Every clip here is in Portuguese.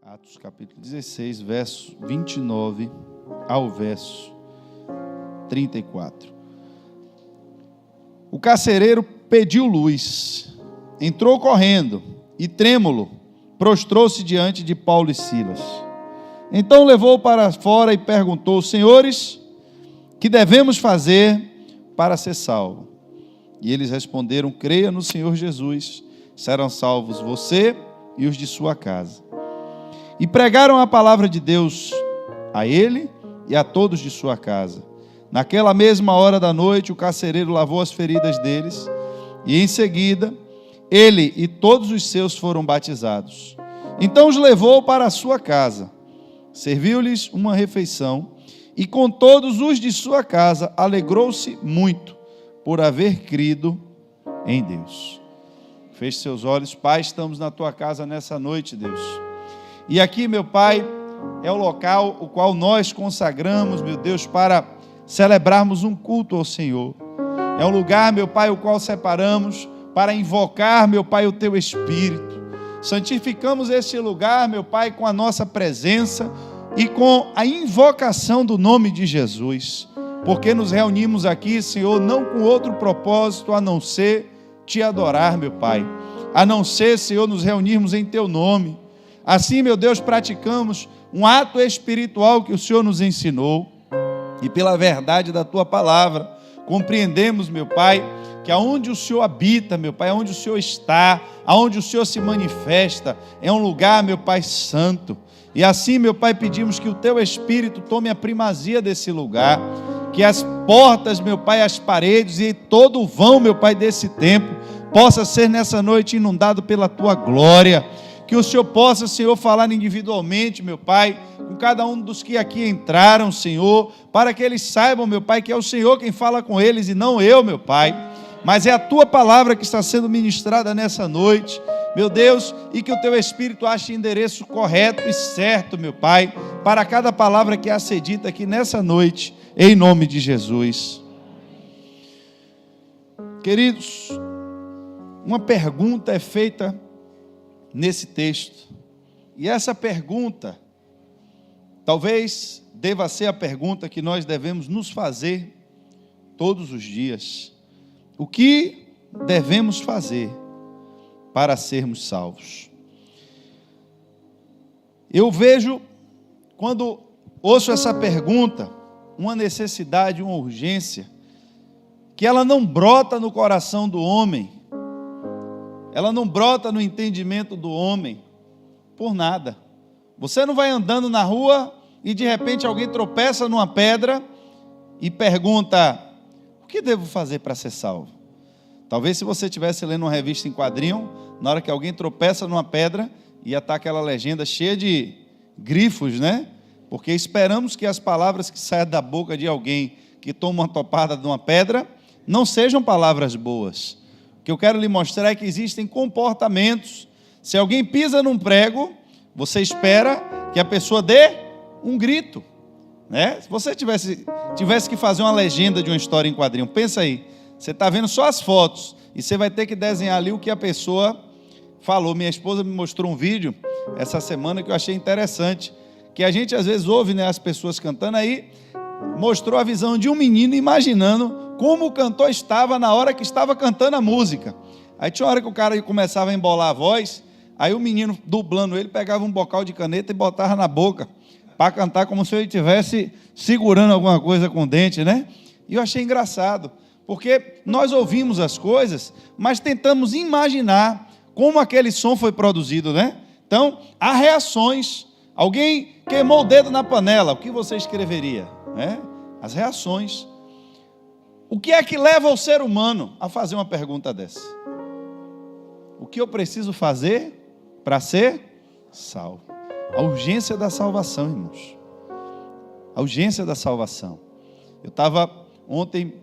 Atos capítulo 16, verso 29 ao verso 34. O carcereiro pediu luz, entrou correndo e, trêmulo, prostrou-se diante de Paulo e Silas. Então levou para fora e perguntou: Senhores, que devemos fazer para ser salvo? E eles responderam: creia no Senhor Jesus, serão salvos você e os de sua casa. E pregaram a palavra de Deus a ele e a todos de sua casa. Naquela mesma hora da noite, o carcereiro lavou as feridas deles, e em seguida, ele e todos os seus foram batizados. Então os levou para a sua casa, serviu-lhes uma refeição, e com todos os de sua casa alegrou-se muito por haver crido em Deus. Feche seus olhos. Pai, estamos na tua casa nessa noite, Deus. E aqui, meu Pai, é o local o qual nós consagramos, meu Deus, para celebrarmos um culto ao Senhor. É um lugar, meu Pai, o qual separamos para invocar, meu Pai, o Teu Espírito. Santificamos esse lugar, meu Pai, com a nossa presença e com a invocação do nome de Jesus. Porque nos reunimos aqui, Senhor, não com outro propósito a não ser Te adorar, meu Pai. A não ser, Senhor, nos reunirmos em Teu nome. Assim, meu Deus, praticamos um ato espiritual que o Senhor nos ensinou, e pela verdade da Tua palavra, compreendemos, meu Pai, que aonde o Senhor habita, meu Pai, aonde o Senhor está, aonde o Senhor se manifesta, é um lugar, meu Pai, santo. E assim, meu Pai, pedimos que o Teu Espírito tome a primazia desse lugar, que as portas, meu Pai, as paredes e todo o vão, meu Pai, desse templo, possa ser nessa noite inundado pela Tua glória. Que o Senhor possa, Senhor, falar individualmente, meu Pai, com cada um dos que aqui entraram, Senhor, para que eles saibam, meu Pai, que é o Senhor quem fala com eles e não eu, meu Pai, mas é a Tua palavra que está sendo ministrada nessa noite, meu Deus, e que o Teu Espírito ache endereço correto e certo, meu Pai, para cada palavra que há ser dita aqui nessa noite, em nome de Jesus. Queridos, uma pergunta é feita nesse texto, e essa pergunta talvez deva ser a pergunta que nós devemos nos fazer todos os dias: o que devemos fazer para sermos salvos? Eu vejo, quando ouço essa pergunta, uma necessidade, uma urgência, que ela não brota no coração do homem, ela não brota no entendimento do homem, por nada. Você não vai andando na rua e de repente alguém tropeça numa pedra e pergunta: o que devo fazer para ser salvo? Talvez se você estivesse lendo uma revista em quadrinho, na hora que alguém tropeça numa pedra, ia estar aquela legenda cheia de grifos, né? Porque esperamos que as palavras que saem da boca de alguém que toma uma topada de uma pedra não sejam palavras boas. O que eu quero lhe mostrar é que existem comportamentos. Se alguém pisa num prego, você espera que a pessoa dê um grito, né? Se você tivesse que fazer uma legenda de uma história em quadrinho, pensa aí, você está vendo só as fotos, e você vai ter que desenhar ali o que a pessoa falou. Minha esposa me mostrou um vídeo essa semana que eu achei interessante, que a gente às vezes ouve, né, as pessoas cantando, aí mostrou a visão de um menino imaginando como o cantor estava na hora que estava cantando a música. Aí tinha uma hora que o cara começava a embolar a voz, aí o menino, dublando ele, pegava um bocal de caneta e botava na boca, para cantar como se ele estivesse segurando alguma coisa com o dente, né? E eu achei engraçado, porque nós ouvimos as coisas, mas tentamos imaginar como aquele som foi produzido, né? Então, há reações. Alguém queimou o dedo na panela, o que você escreveria, né? As reações. O que é que leva o ser humano a fazer uma pergunta dessa? O que eu preciso fazer para ser salvo? A urgência da salvação, irmãos. A urgência da salvação. Eu estava ontem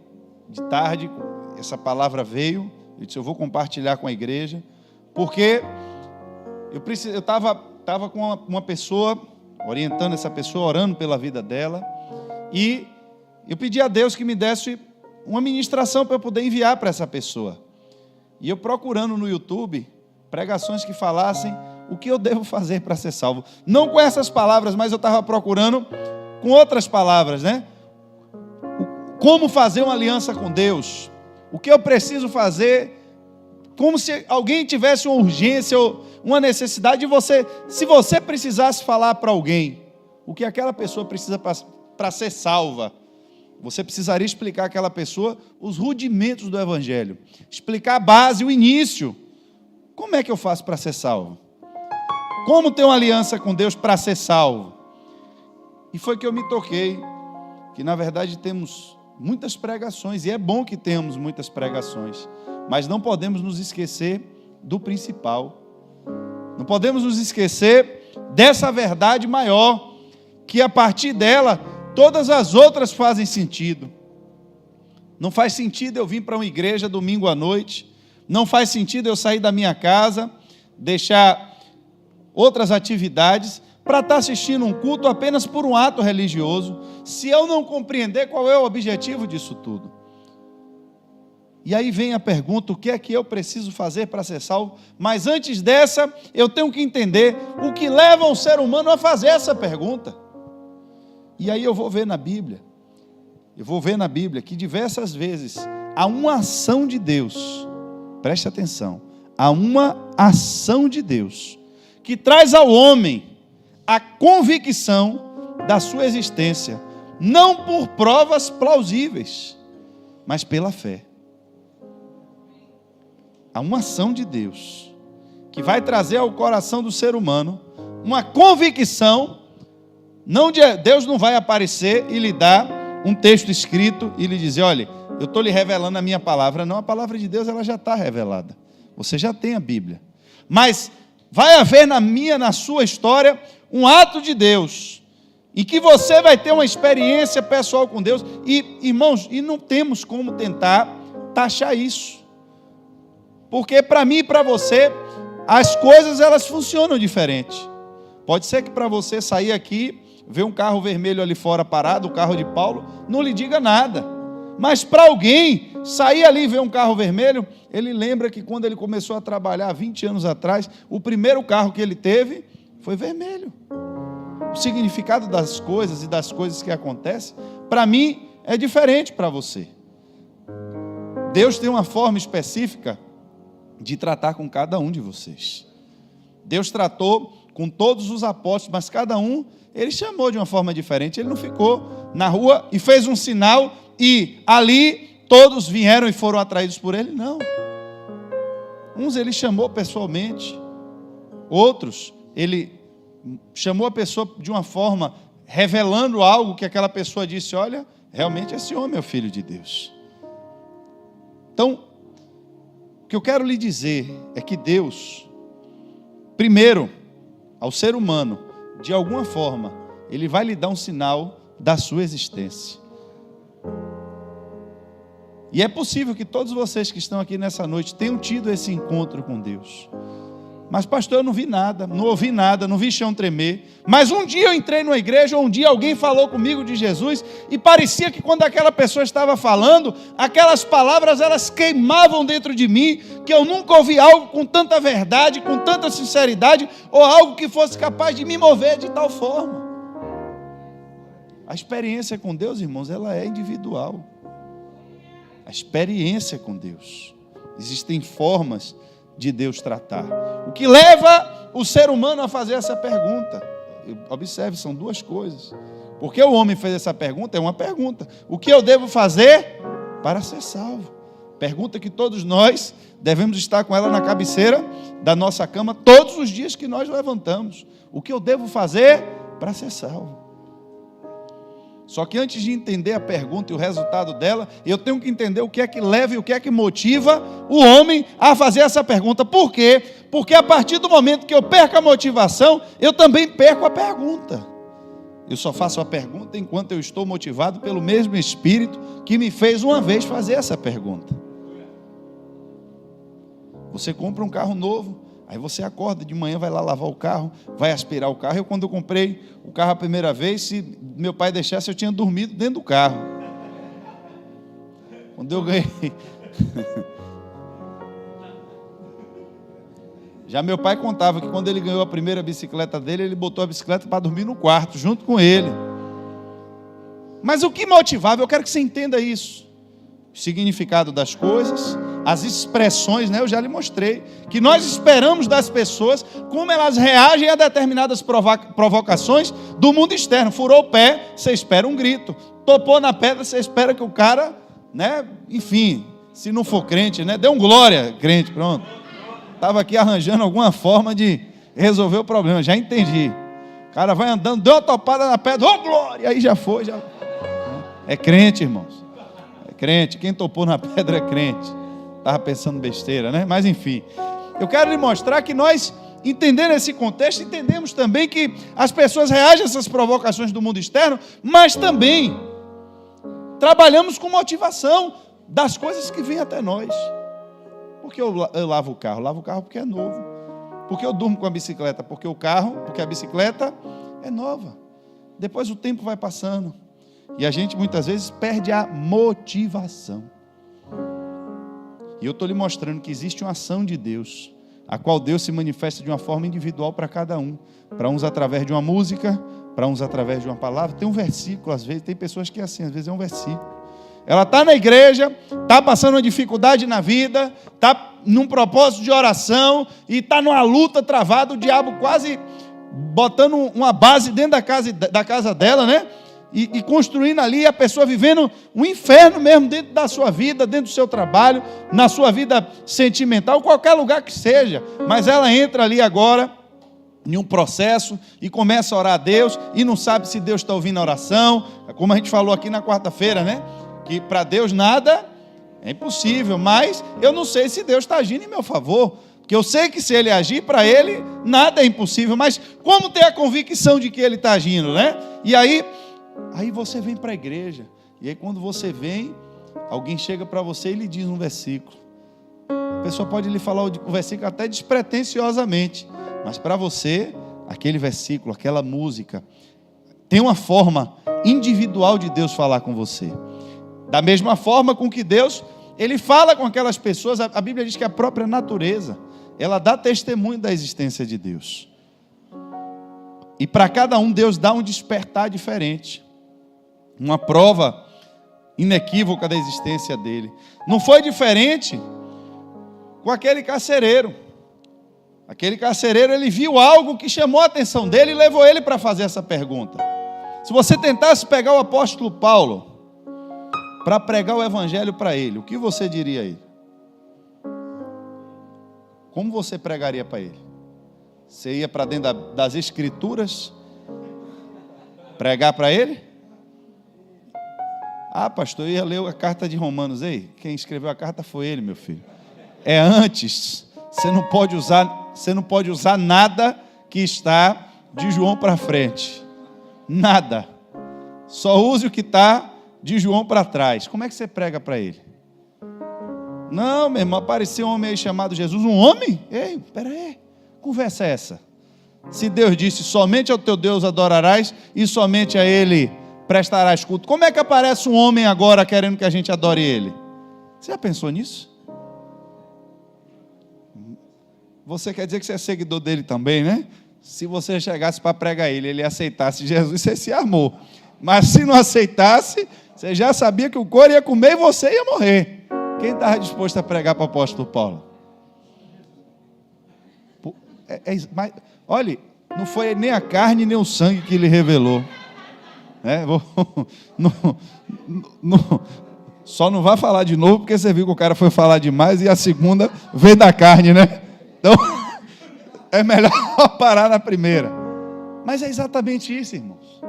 de tarde, essa palavra veio, eu disse: eu vou compartilhar com a igreja, porque eu estava com uma pessoa, orientando essa pessoa, orando pela vida dela, e eu pedi a Deus que me desse uma ministração para eu poder enviar para essa pessoa. E eu procurando no YouTube pregações que falassem o que eu devo fazer para ser salvo. Não com essas palavras, mas eu estava procurando com outras palavras, né? Como fazer uma aliança com Deus. O que eu preciso fazer, como se alguém tivesse uma urgência ou uma necessidade de você, se você precisasse falar para alguém o que aquela pessoa precisa para ser salva, você precisaria explicar àquela pessoa os rudimentos do Evangelho, explicar a base, o início. Como é que eu faço para ser salvo? Como ter uma aliança com Deus para ser salvo? E foi que eu me toquei, que na verdade temos muitas pregações, e é bom que tenhamos muitas pregações, mas não podemos nos esquecer do principal. Não podemos nos esquecer dessa verdade maior, que a partir dela, todas as outras fazem sentido. Não faz sentido eu vir para uma igreja domingo à noite, não faz sentido eu sair da minha casa, deixar outras atividades, para estar assistindo um culto apenas por um ato religioso, se eu não compreender qual é o objetivo disso tudo. E aí vem a pergunta, o que é que eu preciso fazer para ser salvo? Mas antes dessa, eu tenho que entender o que leva um ser humano a fazer essa pergunta. E aí eu vou ver na Bíblia, que diversas vezes há uma ação de Deus, preste atenção, há uma ação de Deus, que traz ao homem a convicção da sua existência, não por provas plausíveis, mas pela fé. Há uma ação de Deus, que vai trazer ao coração do ser humano uma convicção. Deus não vai aparecer e lhe dar um texto escrito e lhe dizer, olha, eu estou lhe revelando a minha palavra. Não, a palavra de Deus ela já está revelada. Você já tem a Bíblia. Mas vai haver na sua história um ato de Deus, em que você vai ter uma experiência pessoal com Deus. E, irmãos, e não temos como tentar taxar isso. Porque para mim e para você, as coisas elas funcionam diferente. Pode ser que para você sair aqui, ver um carro vermelho ali fora parado, o carro de Paulo, não lhe diga nada. Mas para alguém sair ali e ver um carro vermelho, ele lembra que quando ele começou a trabalhar 20 anos atrás, o primeiro carro que ele teve foi vermelho. O significado das coisas e das coisas que acontecem, para mim, é diferente para você. Deus tem uma forma específica de tratar com cada um de vocês. Deus tratou com todos os apóstolos, mas cada um, ele chamou de uma forma diferente. Ele não ficou na rua e fez um sinal e ali todos vieram e foram atraídos por ele, não. Uns ele chamou pessoalmente, outros ele chamou a pessoa de uma forma, revelando algo que aquela pessoa disse, olha, realmente esse homem é o Filho de Deus. Então, o que eu quero lhe dizer é que Deus, primeiro, ao ser humano, de alguma forma, Ele vai lhe dar um sinal da sua existência. E é possível que todos vocês que estão aqui nessa noite tenham tido esse encontro com Deus. Mas pastor, eu não vi nada, não ouvi nada, não vi chão tremer. Mas um dia eu entrei numa igreja, ou um dia alguém falou comigo de Jesus, e parecia que quando aquela pessoa estava falando, aquelas palavras elas queimavam dentro de mim, que eu nunca ouvi algo com tanta verdade, com tanta sinceridade, ou algo que fosse capaz de me mover de tal forma. A experiência com Deus, irmãos, ela é individual. A experiência com Deus. Existem formas de Deus tratar. O que leva o ser humano a fazer essa pergunta? Observe, são duas coisas. Porque o homem fez essa pergunta, é uma pergunta. O que eu devo fazer para ser salvo? Pergunta que todos nós devemos estar com ela na cabeceira da nossa cama todos os dias que nós levantamos. O que eu devo fazer para ser salvo? Só que antes de entender a pergunta e o resultado dela, eu tenho que entender o que é que leva e o que é que motiva o homem a fazer essa pergunta. Por quê? Porque a partir do momento que eu perco a motivação, eu também perco a pergunta. Eu só faço a pergunta enquanto eu estou motivado pelo mesmo Espírito que me fez uma vez fazer essa pergunta. Você compra um carro novo, aí você acorda de manhã, vai lá lavar o carro, vai aspirar o carro. Quando eu comprei o carro a primeira vez, se meu pai deixasse, eu tinha dormido dentro do carro. Quando eu ganhei... Já meu pai contava que quando ele ganhou a primeira bicicleta dele, ele botou a bicicleta para dormir no quarto, junto com ele. Mas o que motivava, eu quero que você entenda isso. O significado das coisas, as expressões, né? Eu já lhe mostrei, que nós esperamos das pessoas, como elas reagem a determinadas provocações do mundo externo. Furou o pé, você espera um grito. Topou na pedra, você espera que o cara, né? Enfim, se não for crente, né? Dê um glória, crente, pronto. Estava aqui arranjando alguma forma de resolver o problema, já entendi. O cara vai andando, deu uma topada na pedra, ô glória, aí já foi, já. É crente, irmãos. É crente, quem topou na pedra é crente. Estava pensando besteira, né? Mas enfim, eu quero lhe mostrar que nós, entendendo esse contexto, entendemos também que as pessoas reagem a essas provocações do mundo externo, mas também trabalhamos com motivação das coisas que vêm até nós. Por que eu lavo o carro? Lavo o carro porque é novo. Por que eu durmo com a bicicleta? Porque a bicicleta é nova. Depois o tempo vai passando. E a gente muitas vezes perde a motivação. E eu estou lhe mostrando que existe uma ação de Deus, a qual Deus se manifesta de uma forma individual para cada um. Para uns através de uma música, para uns através de uma palavra. Tem um versículo, às vezes, tem pessoas que é assim, às vezes é um versículo. Ela está na igreja, está passando uma dificuldade na vida, está num propósito de oração e está numa luta travada, o diabo quase botando uma base dentro da casa dela, né? E construindo ali, a pessoa vivendo um inferno mesmo dentro da sua vida, dentro do seu trabalho, na sua vida sentimental, qualquer lugar que seja. Mas ela entra ali agora em um processo e começa a orar a Deus e não sabe se Deus está ouvindo a oração, como a gente falou aqui na quarta-feira, né? Que para Deus nada é impossível, mas eu não sei se Deus está agindo em meu favor, porque eu sei que se Ele agir, para Ele nada é impossível, mas como ter a convicção de que Ele está agindo, né? E aí você vem para a igreja, e aí quando você vem, alguém chega para você e lhe diz um versículo. A pessoa pode lhe falar o versículo até despretensiosamente, mas para você, aquele versículo, aquela música, tem uma forma individual de Deus falar com você. Da mesma forma com que Deus, Ele fala com aquelas pessoas, a Bíblia diz que a própria natureza, ela dá testemunho da existência de Deus. E para cada um, Deus dá um despertar diferente. Uma prova inequívoca da existência dEle. Não foi diferente com aquele carcereiro. Aquele carcereiro, ele viu algo que chamou a atenção dele e levou ele para fazer essa pergunta. Se você tentasse pegar o apóstolo Paulo para pregar o evangelho para ele, o que você diria a ele? Como você pregaria para ele? Você ia para dentro das escrituras pregar para ele? Ah, pastor, eu ia ler a carta de Romanos. Ei, quem escreveu a carta foi ele, meu filho. É antes. Você não pode usar nada que está de João para frente. Nada. Só use o que está de João para trás. Como é que você prega para ele? Não, meu irmão, apareceu um homem aí chamado Jesus. Um homem? Ei, peraí. Conversa é essa? Se Deus disse, somente ao teu Deus adorarás e somente a Ele prestarás culto. Como é que aparece um homem agora querendo que a gente adore Ele? Você já pensou nisso? Você quer dizer que você é seguidor dele também, né? Se você chegasse para pregar ele aceitasse Jesus, você se armou. Mas se não aceitasse, você já sabia que o couro ia comer e você ia morrer. Quem estava disposto a pregar para o apóstolo Paulo? Mas, olha, não foi nem a carne nem o sangue que lhe revelou. Só não vai falar de novo, porque você viu que o cara foi falar demais e a segunda veio da carne, né? Então, é melhor parar na primeira. Mas é exatamente isso, irmãos.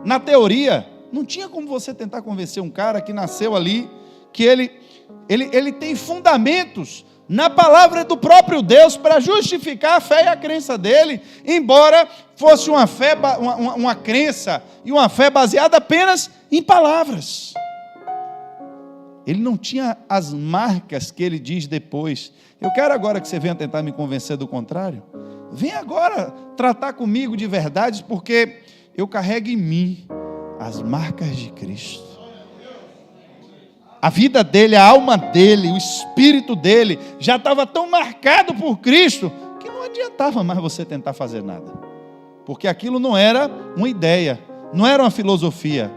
Na teoria, não tinha como você tentar convencer um cara que nasceu ali, que ele tem fundamentos na palavra do próprio Deus para justificar a fé e a crença dele, embora fosse uma fé, uma crença e uma fé baseada apenas em palavras. Ele não tinha as marcas que ele diz depois. Eu quero agora que você venha tentar me convencer do contrário. Venha agora tratar comigo de verdades, porque eu carrego em mim as marcas de Cristo. A vida dele, a alma dele, o espírito dele já estava tão marcado por Cristo adiantava mais você tentar fazer nada. Porque aquilo não era uma ideia, não era uma filosofia,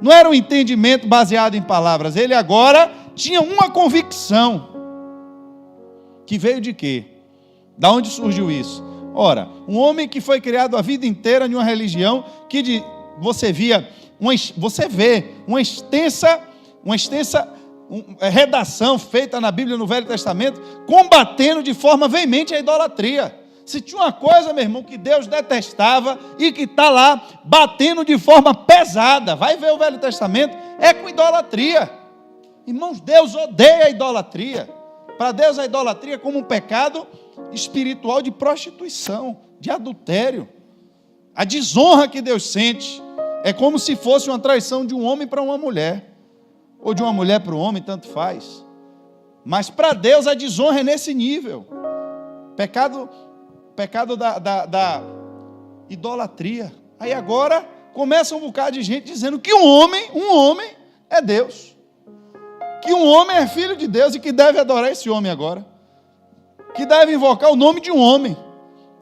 não era um entendimento baseado em palavras. Ele agora tinha uma convicção. Que veio de quê? Da onde surgiu isso? Ora, um homem que foi criado a vida inteira em uma religião que você vê uma extensa redação feita na Bíblia no Velho Testamento, combatendo de forma veemente a idolatria. Se tinha uma coisa, meu irmão, que Deus detestava e que está lá batendo de forma pesada, vai ver o Velho Testamento, é com idolatria. Irmãos, Deus odeia a idolatria. Para Deus a idolatria é como um pecado espiritual de prostituição, de adultério. A desonra que Deus sente é como se fosse uma traição de um homem para uma mulher, ou de uma mulher para o homem, tanto faz. Mas para Deus a desonra é nesse nível. Pecado da idolatria. Aí agora começa um bocado de gente dizendo que um homem é Deus. Que um homem é filho de Deus e que deve adorar esse homem agora. Que deve invocar o nome de um homem.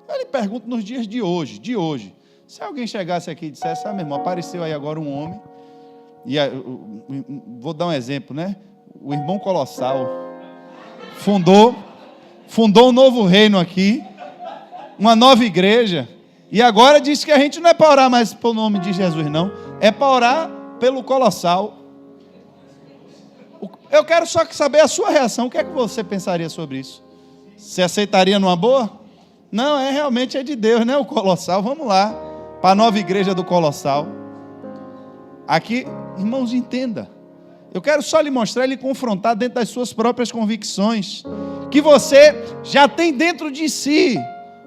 Eu lhe pergunto nos dias de hoje, se alguém chegasse aqui e dissesse, meu irmão, apareceu aí agora um homem, e vou dar um exemplo, né? O irmão Colossal fundou um novo reino aqui, uma nova igreja, e agora diz que a gente não é para orar mais pelo nome de Jesus, não, é para orar pelo Colossal. Eu quero só saber a sua reação. O que é que você pensaria sobre isso? Você aceitaria numa boa? Não, realmente é de Deus, né? O Colossal, vamos lá, para a nova igreja do Colossal. Aqui, irmãos, entenda. Eu quero só lhe mostrar, lhe confrontar dentro das suas próprias convicções, que você já tem dentro de si,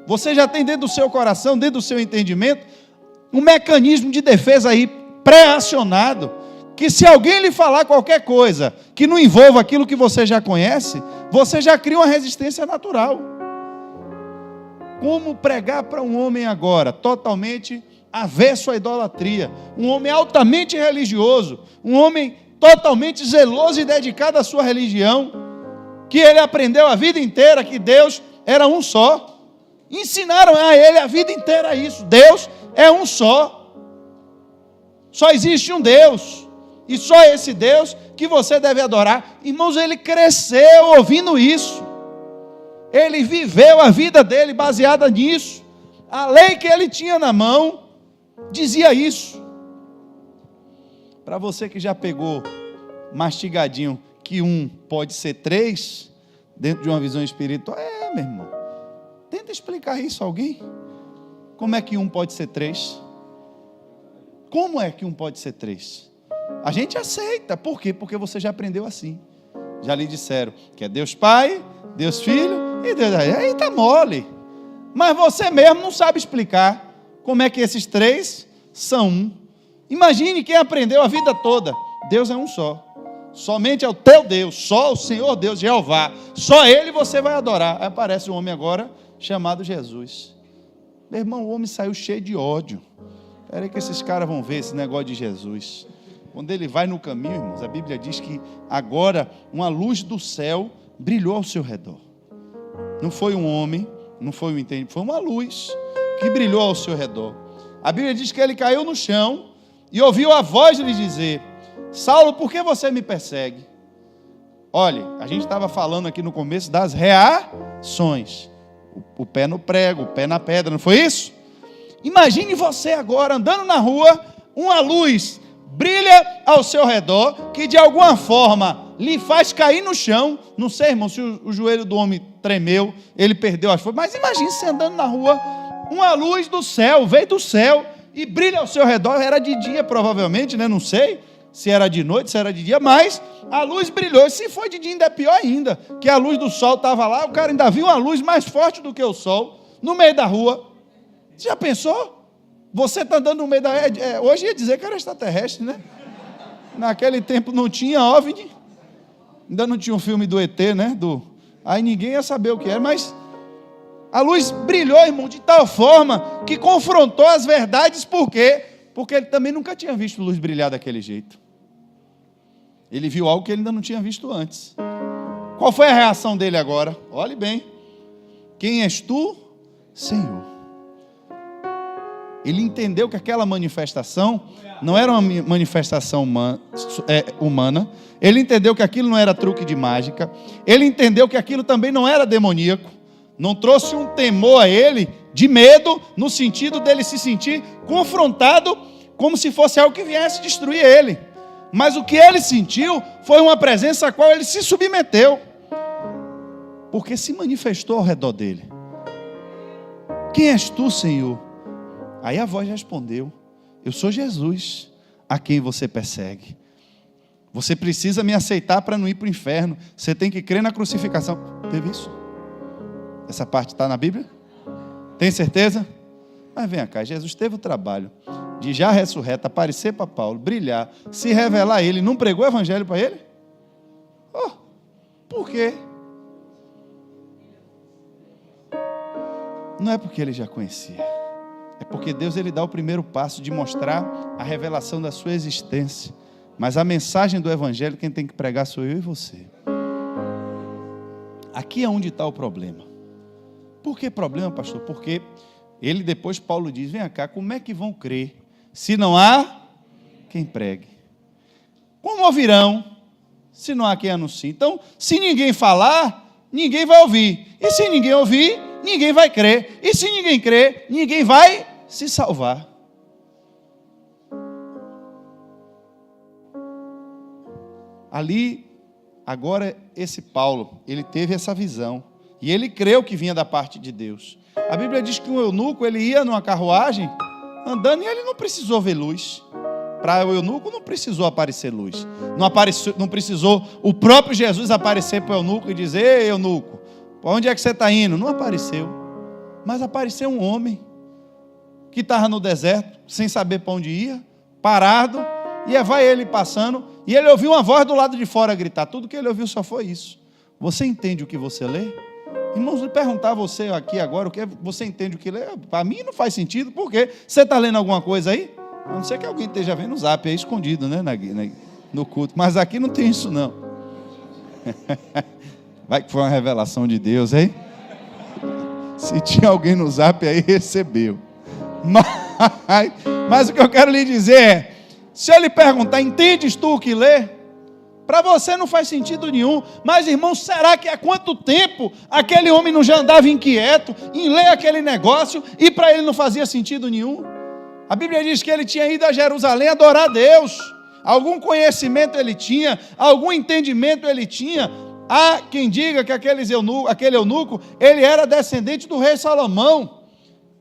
você já tem dentro do seu coração, dentro do seu entendimento, um mecanismo de defesa aí pré-acionado, que se alguém lhe falar qualquer coisa que não envolva aquilo que você já conhece, você já cria uma resistência natural. Como pregar para um homem agora, totalmente avesso à idolatria, um homem altamente religioso, um homem totalmente zeloso e dedicado à sua religião, que ele aprendeu a vida inteira que Deus era um só, ensinaram a ele a vida inteira isso, Deus é um só existe um Deus, e só esse Deus que você deve adorar. Irmãos, ele cresceu ouvindo isso, ele viveu a vida dele baseada nisso, a lei que ele tinha na mão dizia isso. Para você que já pegou mastigadinho que um pode ser três, dentro de uma visão espiritual, meu irmão, tenta explicar isso a alguém. Como é que um pode ser três? Como é que um pode ser três? A gente aceita, por quê? Porque você já aprendeu assim, já lhe disseram que é Deus Pai, Deus Filho e Deus, aí está mole, mas você mesmo não sabe explicar como é que esses três são um. Imagine quem aprendeu a vida toda, Deus é um só, somente é o teu Deus, só o Senhor Deus, Jeová, só Ele você vai adorar. Aí aparece um homem agora chamado Jesus. Meu irmão, o homem saiu cheio de ódio. Espera aí que esses caras vão ver esse negócio de Jesus. Quando ele vai no caminho, irmãos, a Bíblia diz que agora uma luz do céu brilhou ao seu redor. Não foi um homem, não foi um entendimento, foi uma luz que brilhou ao seu redor. A Bíblia diz que ele caiu no chão e ouviu a voz lhe dizer: Saulo, por que você me persegue? Olha, a gente estava falando aqui no começo das reações. O pé no prego, o pé na pedra, não foi isso? Imagine você agora andando na rua, uma luz brilha ao seu redor, que de alguma forma lhe faz cair no chão. Não sei, irmão, se o joelho do homem tremeu, ele perdeu as forças, mas imagine você andando na rua, uma luz do céu, veio do céu e brilha ao seu redor. Era de dia provavelmente, né? Não sei se era de noite, se era de dia, mas a luz brilhou. E se foi de dia ainda é pior ainda, que a luz do sol estava lá, o cara ainda viu uma luz mais forte do que o sol, no meio da rua. Você já pensou? Você está andando no meio da... hoje ia dizer que era extraterrestre, né? Naquele tempo não tinha OVNI, ainda não tinha um filme do ET, né? Aí ninguém ia saber o que era, mas a luz brilhou, irmão, de tal forma que confrontou as verdades. Por quê? Porque ele também nunca tinha visto luz brilhar daquele jeito. Ele viu algo que ele ainda não tinha visto antes. Qual foi a reação dele agora? Olhe bem. Quem és tu Senhor. Ele entendeu que aquela manifestação não era uma manifestação humana. Ele entendeu que aquilo não era truque de mágica. Ele entendeu que aquilo também não era demoníaco. Não trouxe um temor a ele de medo, no sentido dele se sentir confrontado como se fosse algo que viesse destruir ele. Mas o que ele sentiu foi uma presença a qual ele se submeteu, porque se manifestou ao redor dele. Quem és tu, Senhor? Aí a voz respondeu: eu sou Jesus, a quem você persegue. Você precisa me aceitar para não ir para o inferno. Você tem que crer na crucificação. Teve isso? Essa parte está na Bíblia? Tem certeza? Mas vem cá, Jesus teve o trabalho de já ressurreto, aparecer para Paulo, brilhar, se revelar a ele. Não pregou o evangelho para ele? Oh, por quê? Não é porque ele já conhecia. É porque Deus ele dá o primeiro passo de mostrar a revelação da sua existência. Mas a mensagem do evangelho quem tem que pregar sou eu e você. Aqui é onde está o problema. Por que problema, pastor? Porque ele depois, Paulo diz, vem cá, como é que vão crer se não há quem pregue? Como ouvirão se não há quem anuncie? Então, se ninguém falar, ninguém vai ouvir. E se ninguém ouvir, ninguém vai crer. E se ninguém crer, ninguém vai se salvar. Ali, agora esse Paulo, ele teve essa visão. E ele creu que vinha da parte de Deus. A Bíblia diz que um eunuco, ele ia numa carruagem, andando, e ele não precisou ver luz. Para o eunuco não precisou aparecer luz. Não precisou o próprio Jesus aparecer para o eunuco e dizer, ei, eunuco, para onde é que você está indo? Não apareceu. Mas apareceu um homem que estava no deserto, sem saber para onde ia, parado, e vai ele passando, e ele ouviu uma voz do lado de fora gritar. Tudo que ele ouviu só foi isso. Você entende o que você lê? Irmãos, vou perguntar a você aqui agora, o que você entende o que lê? Para mim não faz sentido, por quê? Você está lendo alguma coisa aí? A não ser que alguém esteja vendo o zap aí escondido, né, no culto. Mas aqui não tem isso, não. Vai que foi uma revelação de Deus, hein? Se tinha alguém no zap aí, recebeu. Mas o que eu quero lhe dizer é, se eu lhe perguntar, entendes tu o que lê? Para você não faz sentido nenhum. Mas, irmão, será que há quanto tempo aquele homem não já andava inquieto em ler aquele negócio e para ele não fazia sentido nenhum? A Bíblia diz que ele tinha ido a Jerusalém adorar a Deus. Algum conhecimento ele tinha, algum entendimento ele tinha. Há quem diga que aquele eunuco, ele era descendente do rei Salomão,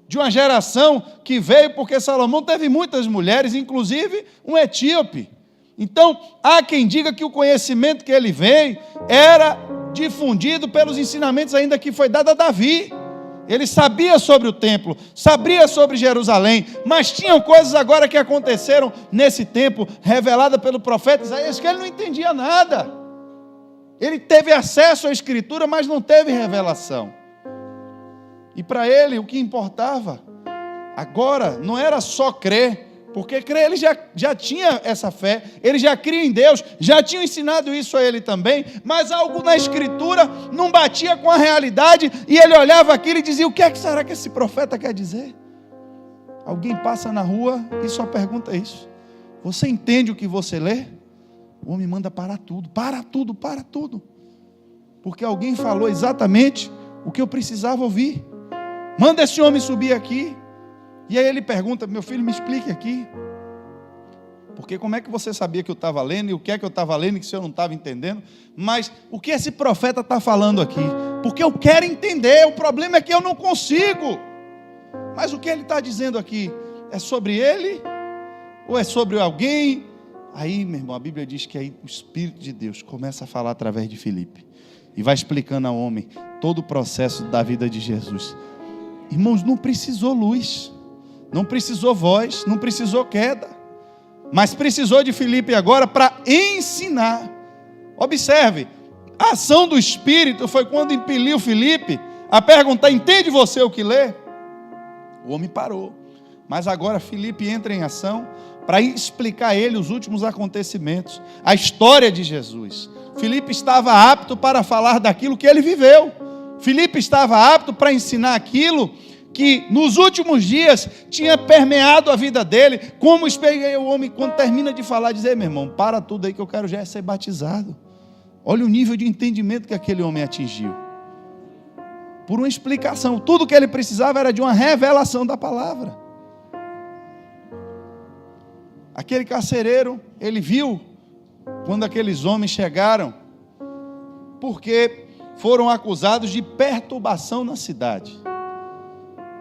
de uma geração que veio porque Salomão teve muitas mulheres, inclusive um etíope. Então, há quem diga que o conhecimento que ele veio era difundido pelos ensinamentos ainda que foi dado a Davi. Ele sabia sobre o templo, sabia sobre Jerusalém, mas tinham coisas agora que aconteceram nesse tempo, revelada pelo profeta Isaías, que ele não entendia nada. Ele teve acesso à Escritura, mas não teve revelação. E para ele, o que importava agora não era só crer, porque crer, ele já tinha essa fé, ele já cria em Deus, já tinha ensinado isso a ele também, mas algo na Escritura não batia com a realidade, e ele olhava aquilo e dizia, o que é que será que esse profeta quer dizer? Alguém passa na rua e só pergunta isso, você entende o que você lê? O homem manda parar tudo, porque alguém falou exatamente o que eu precisava ouvir. Manda esse homem subir aqui. E aí ele pergunta, meu filho, me explique aqui. Porque como é que você sabia que eu estava lendo, e o que é que eu estava lendo, que se eu não estava entendendo? Mas o que esse profeta está falando aqui? Porque eu quero entender, o problema é que eu não consigo. Mas o que ele está dizendo aqui? É sobre ele? Ou é sobre alguém? Aí, meu irmão, a Bíblia diz que aí o Espírito de Deus começa a falar através de Filipe. E vai explicando ao homem todo o processo da vida de Jesus. Irmãos, não precisou luz. Não precisou voz, não precisou queda, mas precisou de Filipe agora para ensinar. Observe, a ação do Espírito foi quando impeliu Filipe a perguntar, entende você o que lê? O homem parou, mas agora Filipe entra em ação para explicar a ele os últimos acontecimentos, a história de Jesus. Filipe estava apto para falar daquilo que ele viveu, Filipe estava apto para ensinar aquilo que nos últimos dias tinha permeado a vida dele, como esperei o homem, quando termina de falar, dizer: meu irmão, para tudo aí que eu quero já ser batizado. Olha o nível de entendimento que aquele homem atingiu. Por uma explicação, tudo que ele precisava era de uma revelação da palavra. Aquele carcereiro, ele viu quando aqueles homens chegaram, porque foram acusados de perturbação na cidade.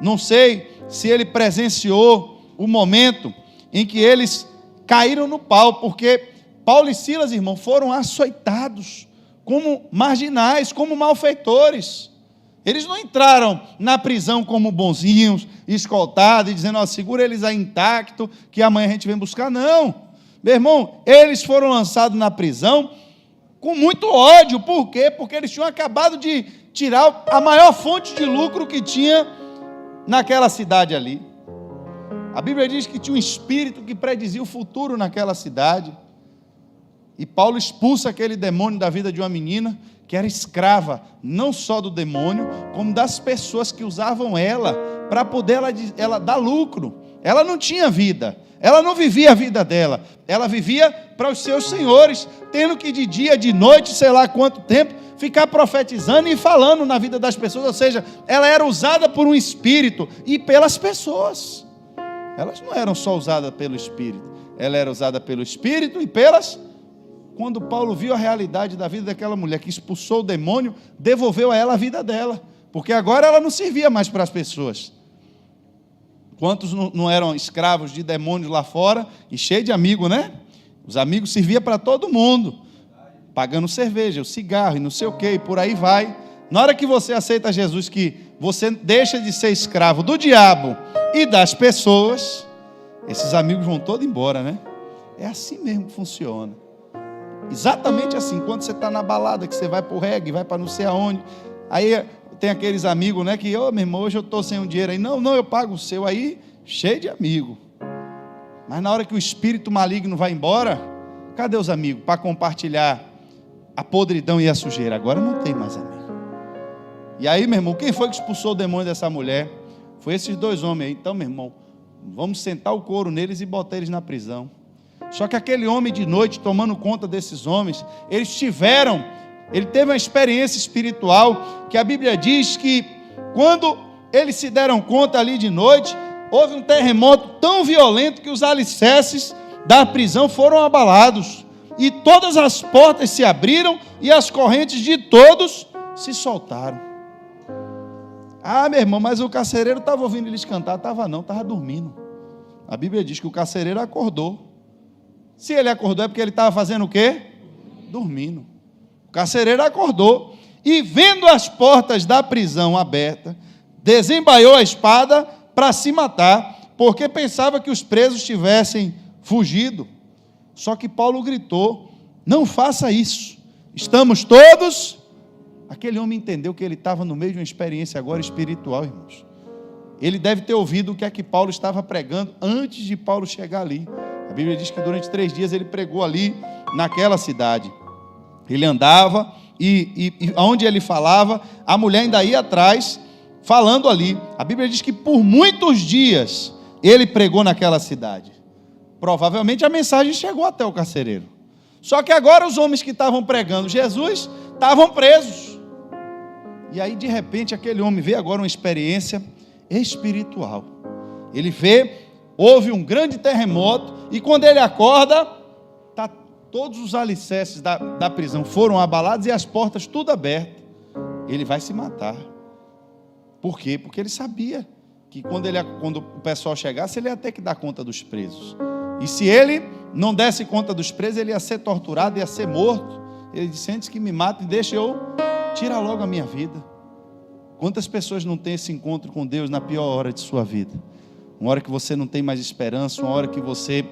Não sei se ele presenciou o momento em que eles caíram no pau, porque Paulo e Silas, irmão, foram açoitados como marginais, como malfeitores. Eles não entraram na prisão como bonzinhos, escoltados, e dizendo: ó, segura eles aí intacto, que amanhã a gente vem buscar. Não, meu irmão, eles foram lançados na prisão com muito ódio. Por quê? Porque eles tinham acabado de tirar a maior fonte de lucro que tinha naquela cidade ali. A Bíblia diz que tinha um espírito que predizia o futuro naquela cidade. E Paulo expulsa aquele demônio da vida de uma menina que era escrava, não só do demônio, como das pessoas que usavam ela para poder ela dar lucro. Ela não tinha vida, ela não vivia a vida dela, ela vivia para os seus senhores, tendo que de dia, de noite, sei lá quanto tempo, ficar profetizando e falando na vida das pessoas. Ou seja, ela era usada por um espírito e pelas pessoas. Elas não eram só usadas pelo espírito, ela era usada pelo espírito e pelas. Quando Paulo viu a realidade da vida daquela mulher que expulsou o demônio, devolveu a ela a vida dela, porque agora ela não servia mais para as pessoas. Quantos não eram escravos de demônios lá fora, e cheio de amigos, né? Os amigos serviam para todo mundo, pagando cerveja, o cigarro e não sei o que, e por aí vai. Na hora que você aceita Jesus, que você deixa de ser escravo do diabo e das pessoas, esses amigos vão todos embora, né? É assim mesmo que funciona. Exatamente assim. Quando você está na balada, que você vai para o reggae, vai para não sei aonde, aí tem aqueles amigos, né, que: ô, meu irmão, hoje eu estou sem um dinheiro aí. Não, eu pago o seu aí, cheio de amigo. Mas na hora que o espírito maligno vai embora, cadê os amigos para compartilhar a podridão e a sujeira? Agora não tem mais amigo. E aí, meu irmão, quem foi que expulsou o demônio dessa mulher? Foi esses dois homens aí. Então, meu irmão, vamos sentar o couro neles e botar eles na prisão. Só que aquele homem de noite, tomando conta desses homens, ele teve uma experiência espiritual, que a Bíblia diz que quando eles se deram conta ali de noite, houve um terremoto tão violento que os alicerces da prisão foram abalados, e todas as portas se abriram, e as correntes de todos se soltaram. Ah, meu irmão, mas o carcereiro estava ouvindo eles cantar? Estava dormindo. A Bíblia diz que o carcereiro acordou. Se ele acordou é porque ele estava fazendo o quê? Dormindo. O carcereiro acordou e, vendo as portas da prisão abertas, desembaiou a espada para se matar, porque pensava que os presos tivessem fugido. Só que Paulo gritou: não faça isso, estamos todos. Aquele homem entendeu que ele estava no meio de uma experiência agora espiritual, irmãos. Ele deve ter ouvido o que é que Paulo estava pregando antes de Paulo chegar ali. A Bíblia diz que durante 3 dias ele pregou ali naquela cidade. Ele andava e onde ele falava, a mulher ainda ia atrás, falando ali. A Bíblia diz que por muitos dias ele pregou naquela cidade. Provavelmente a mensagem chegou até o carcereiro. Só que agora os homens que estavam pregando Jesus estavam presos. E aí, de repente, aquele homem vê agora uma experiência espiritual. Ele vê, houve um grande terremoto, e quando ele acorda, todos os alicerces da prisão foram abalados e as portas tudo abertas. Ele vai se matar. Por quê? Porque ele sabia que quando o pessoal chegasse, ele ia ter que dar conta dos presos. E se ele não desse conta dos presos, ele ia ser torturado, ia ser morto. Ele disse: antes que me matem, deixa eu tirar logo a minha vida. Quantas pessoas não têm esse encontro com Deus na pior hora de sua vida? Uma hora que você não tem mais esperança, uma hora que você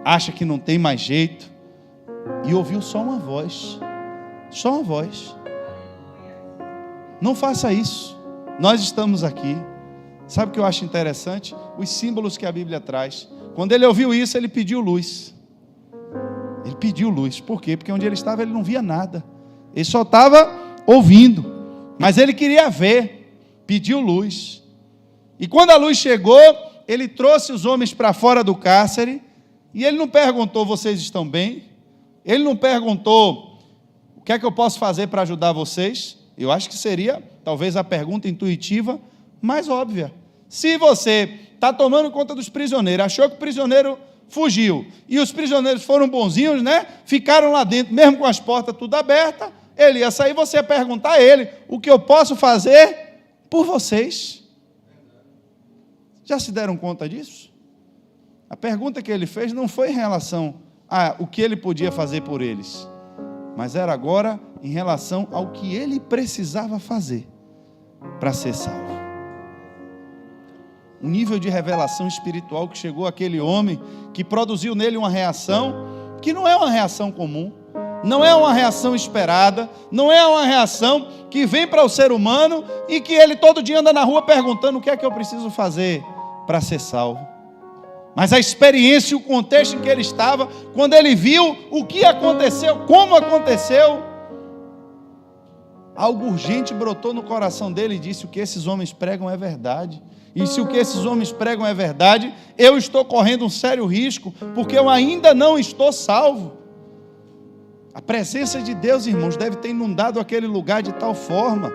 acha que não tem mais jeito, e ouviu só uma voz. Só uma voz. Não faça isso. Nós estamos aqui. Sabe o que eu acho interessante? Os símbolos que a Bíblia traz. Quando ele ouviu isso, ele pediu luz. Ele pediu luz. Por quê? Porque onde ele estava, ele não via nada. Ele só estava ouvindo. Mas ele queria ver. Pediu luz. E quando a luz chegou, ele trouxe os homens para fora do cárcere, e ele não perguntou, vocês estão bem? Ele não perguntou, o que é que eu posso fazer para ajudar vocês? Eu acho que seria, talvez, a pergunta intuitiva mais óbvia. Se você está tomando conta dos prisioneiros, achou que o prisioneiro fugiu, e os prisioneiros foram bonzinhos, né? Ficaram lá dentro, mesmo com as portas tudo abertas, ele ia sair, você ia perguntar a ele, o que eu posso fazer por vocês? Já se deram conta disso? A pergunta que ele fez não foi em relação a o que ele podia fazer por eles, mas era agora em relação ao que ele precisava fazer para ser salvo. Um nível de revelação espiritual que chegou àquele homem, que produziu nele uma reação que não é uma reação comum, não é uma reação esperada, não é uma reação que vem para o ser humano e que ele todo dia anda na rua perguntando o que é que eu preciso fazer para ser salvo. Mas a experiência e o contexto em que ele estava, quando ele viu o que aconteceu, como aconteceu, algo urgente brotou no coração dele e disse: o que esses homens pregam é verdade. E se o que esses homens pregam é verdade, eu estou correndo um sério risco, porque eu ainda não estou salvo. A presença de Deus, irmãos, deve ter inundado aquele lugar de tal forma.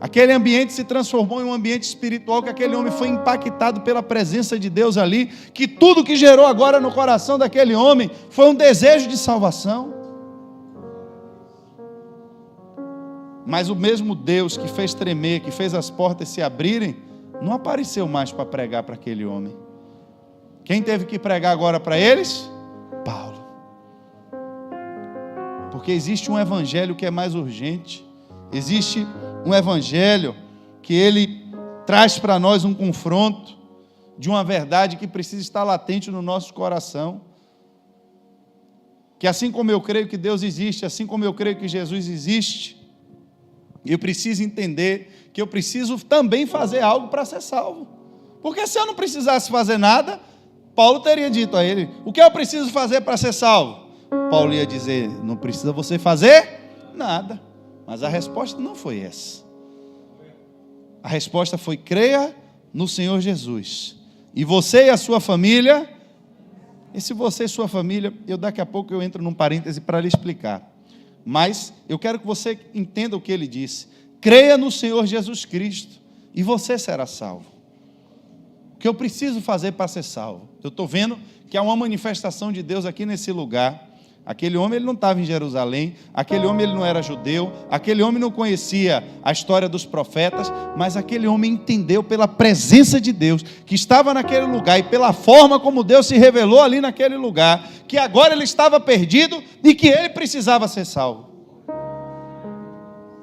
Aquele ambiente se transformou em um ambiente espiritual, que aquele homem foi impactado pela presença de Deus ali, que tudo que gerou agora no coração daquele homem foi um desejo de salvação. Mas o mesmo Deus que fez tremer, que fez as portas se abrirem, não apareceu mais para pregar para aquele homem. Quem teve que pregar agora para eles? Paulo. Porque existe um evangelho que é mais urgente. Existe um evangelho que ele traz para nós um confronto de uma verdade que precisa estar latente no nosso coração. Que assim como eu creio que Deus existe, assim como eu creio que Jesus existe, eu preciso entender que eu preciso também fazer algo para ser salvo. Porque se eu não precisasse fazer nada, Paulo teria dito a ele: o que eu preciso fazer para ser salvo? Paulo ia dizer: não precisa você fazer nada. Mas a resposta não foi essa. A resposta foi: creia no Senhor Jesus. E você e a sua família, e se você e sua família, daqui a pouco eu entro num parêntese para lhe explicar. Mas eu quero que você entenda o que ele disse. Creia no Senhor Jesus Cristo e você será salvo. O que eu preciso fazer para ser salvo? Eu estou vendo que há uma manifestação de Deus aqui nesse lugar. Aquele homem ele não estava em Jerusalém, aquele homem ele não era judeu, aquele homem não conhecia a história dos profetas, mas aquele homem entendeu pela presença de Deus que estava naquele lugar e pela forma como Deus se revelou ali naquele lugar, que agora ele estava perdido e que ele precisava ser salvo.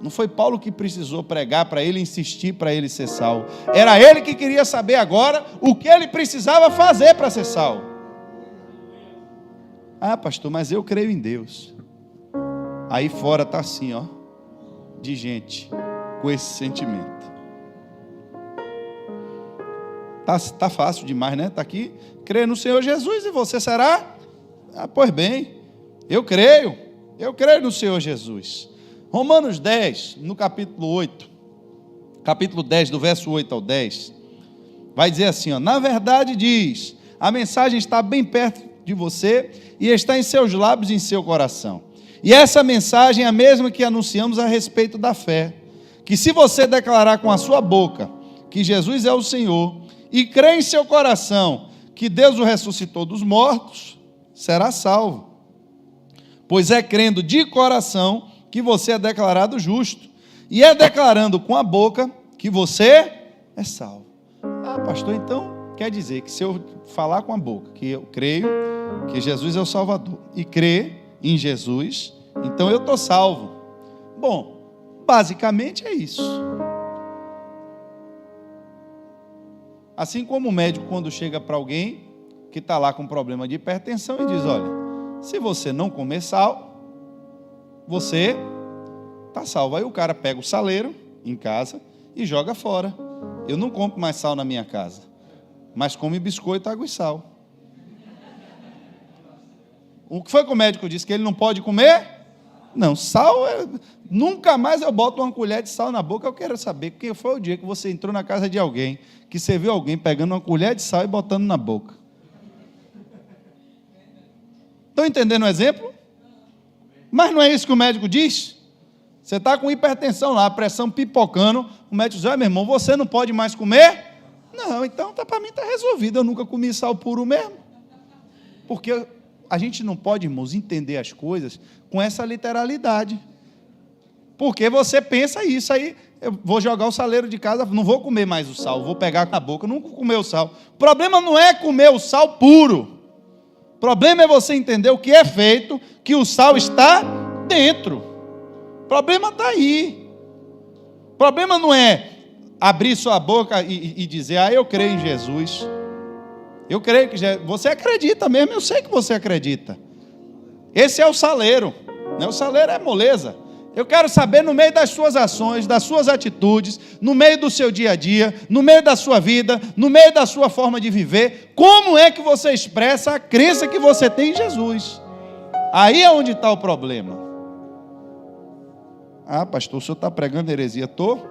Não foi Paulo que precisou pregar para ele, insistir para ele ser salvo. Era ele que queria saber agora o que ele precisava fazer para ser salvo. Ah, pastor, mas eu creio em Deus. Aí fora está assim, ó, de gente com esse sentimento. Tá fácil demais, né? Está aqui, crê no Senhor Jesus e você será? Ah, pois bem, eu creio no Senhor Jesus. Romanos 10, no capítulo 8, capítulo 10, do verso 8 ao 10, vai dizer assim, ó: na verdade diz, a mensagem está bem perto de você e está em seus lábios e em seu coração. E essa mensagem é a mesma que anunciamos a respeito da fé, que se você declarar com a sua boca que Jesus é o Senhor e crer em seu coração que Deus o ressuscitou dos mortos, será salvo. Pois é crendo de coração que você é declarado justo, e é declarando com a boca que você é salvo. Ah, pastor, então quer dizer que se eu falar com a boca que eu creio que Jesus é o Salvador e crer em Jesus, então eu estou salvo. Bom, basicamente é isso. Assim como o médico, quando chega para alguém que está lá com problema de hipertensão e diz: olha, se você não comer sal, você está salvo. Aí o cara pega o saleiro em casa e joga fora. Eu não compro mais sal na minha casa, mas come biscoito, água e sal. O que foi que o médico disse? Que ele não pode comer? Não, sal, nunca mais eu boto uma colher de sal na boca. Eu quero saber quem foi o dia que você entrou na casa de alguém, que você viu alguém pegando uma colher de sal e botando na boca. Estão entendendo o exemplo? Mas não é isso que o médico diz? Você está com hipertensão lá, a pressão pipocando, o médico diz, meu irmão, você não pode mais comer? Não, então para mim está resolvido, eu nunca comi sal puro mesmo. Porque a gente não pode, irmãos, entender as coisas com essa literalidade. Porque você pensa isso, aí eu vou jogar o saleiro de casa, não vou comer mais o sal, vou pegar na boca, não vou comer o sal. O problema não é comer o sal puro. O problema é você entender o que é feito, que o sal está dentro. O problema está aí. O problema não é abrir sua boca e dizer, eu creio em Jesus. Eu creio que você acredita mesmo, eu sei que você acredita. Esse é o saleiro, né? O saleiro é moleza. Eu quero saber no meio das suas ações, das suas atitudes, no meio do seu dia a dia, no meio da sua vida, no meio da sua forma de viver, como é que você expressa a crença que você tem em Jesus. Aí é onde está o problema. Pastor, o senhor está pregando heresia? Estou.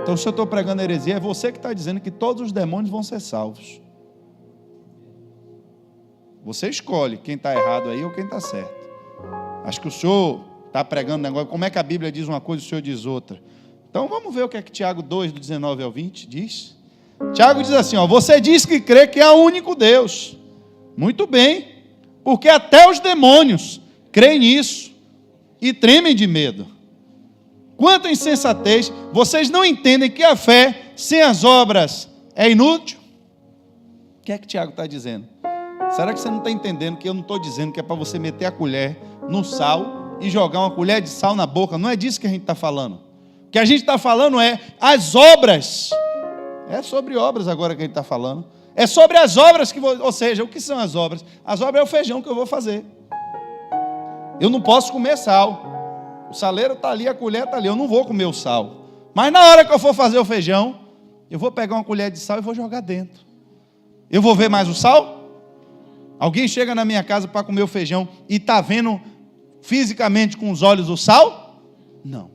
Então, se eu estou pregando heresia, é você que está dizendo que todos os demônios vão ser salvos. Você escolhe quem está errado aí ou quem está certo. Acho que o senhor está pregando negócio, como é que a Bíblia diz uma coisa e o senhor diz outra. Então vamos ver o que é que Tiago 2, do 19 ao 20 diz. Tiago diz assim, você diz que crê que é o único Deus. Muito bem, porque até os demônios creem nisso e tremem de medo. Quanto insensatez, vocês não entendem que a fé sem as obras é inútil? O que é que Tiago está dizendo? Será que você não está entendendo que eu não estou dizendo que é para você meter a colher no sal e jogar uma colher de sal na boca? Não é disso que a gente está falando. O que a gente está falando é as obras. É sobre obras agora que a gente está falando. É sobre as obras que ou seja, o que são as obras? As obras é o feijão que eu vou fazer. Eu não posso comer sal. O saleiro está ali, a colher está ali. Eu não vou comer o sal. Mas na hora que eu for fazer o feijão, eu vou pegar uma colher de sal e vou jogar dentro. Eu vou ver mais o sal? Alguém chega na minha casa para comer o feijão e está vendo fisicamente com os olhos o sal? Não.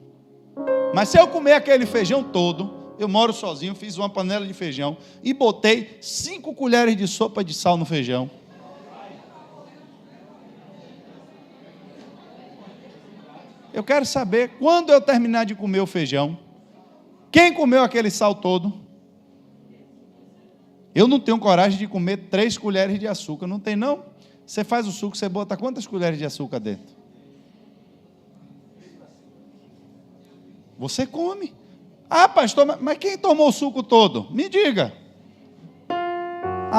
Mas se eu comer aquele feijão todo, eu moro sozinho, fiz uma panela de feijão e botei 5 colheres de sopa de sal no feijão. Eu quero saber, quando eu terminar de comer o feijão, quem comeu aquele sal todo? Eu não tenho coragem de comer 3 colheres de açúcar. Não tem, não? Você faz o suco, você bota quantas colheres de açúcar dentro? Você come. Pastor, mas quem tomou o suco todo? Me diga.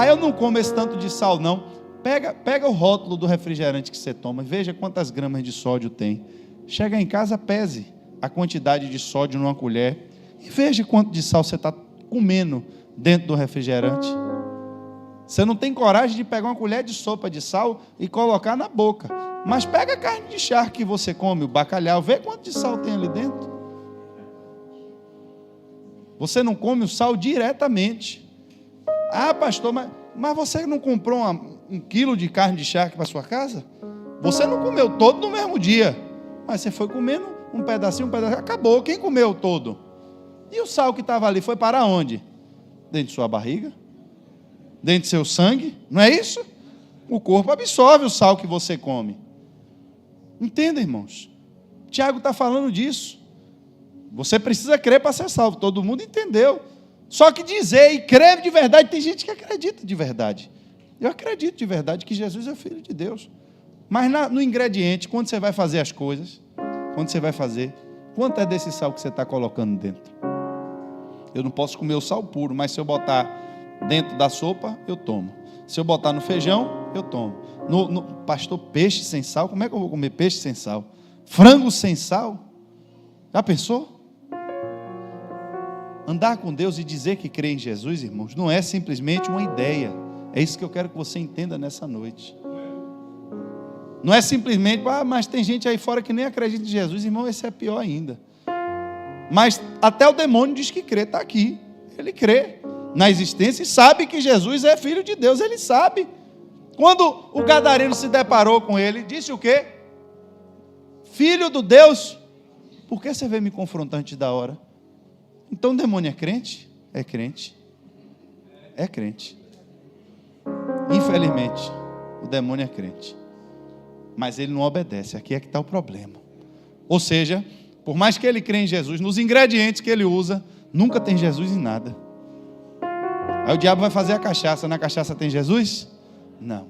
Eu não como esse tanto de sal, não. Pega o rótulo do refrigerante que você toma, veja quantas gramas de sódio tem. Chega em casa, pese a quantidade de sódio numa colher e veja quanto de sal você está comendo dentro do refrigerante. Você não tem coragem de pegar uma colher de sopa de sal e colocar na boca. Mas pega a carne de charque que você come, o bacalhau, vê quanto de sal tem ali dentro. Você não come o sal diretamente. Pastor, mas você não comprou 1 quilo de carne de charque para sua casa? Você não comeu todo no mesmo dia. Mas você foi comendo um pedacinho, acabou. Quem comeu todo? E o sal que estava ali foi para onde? Dentro de sua barriga? Dentro do seu sangue? Não é isso? O corpo absorve o sal que você come. Entenda, irmãos. Tiago está falando disso. Você precisa crer para ser salvo. Todo mundo entendeu. Só que dizer e crer de verdade, tem gente que acredita de verdade. Eu acredito de verdade que Jesus é Filho de Deus. Mas no ingrediente, quando você vai fazer as coisas, quando você vai fazer, quanto é desse sal que você está colocando dentro? Eu não posso comer o sal puro, mas se eu botar dentro da sopa, eu tomo. Se eu botar no feijão, eu tomo. Pastor, peixe sem sal? Como é que eu vou comer peixe sem sal? Frango sem sal? Já pensou? Andar com Deus e dizer que crê em Jesus, irmãos, não é simplesmente uma ideia. É isso que eu quero que você entenda nessa noite. Não é simplesmente, mas tem gente aí fora que nem acredita em Jesus, irmão, esse é pior ainda. Mas até o demônio diz que crê, está aqui. Ele crê na existência e sabe que Jesus é Filho de Deus, ele sabe. Quando o gadareno se deparou com ele, disse o quê? Filho do Deus, por que você veio me confrontar antes da hora? Então o demônio é crente? É crente. É crente. Infelizmente, o demônio é crente. Mas ele não obedece, aqui é que está o problema. Ou seja, por mais que ele crê em Jesus, nos ingredientes que ele usa, nunca tem Jesus em nada. Aí o diabo vai fazer a cachaça, na cachaça tem Jesus? Não.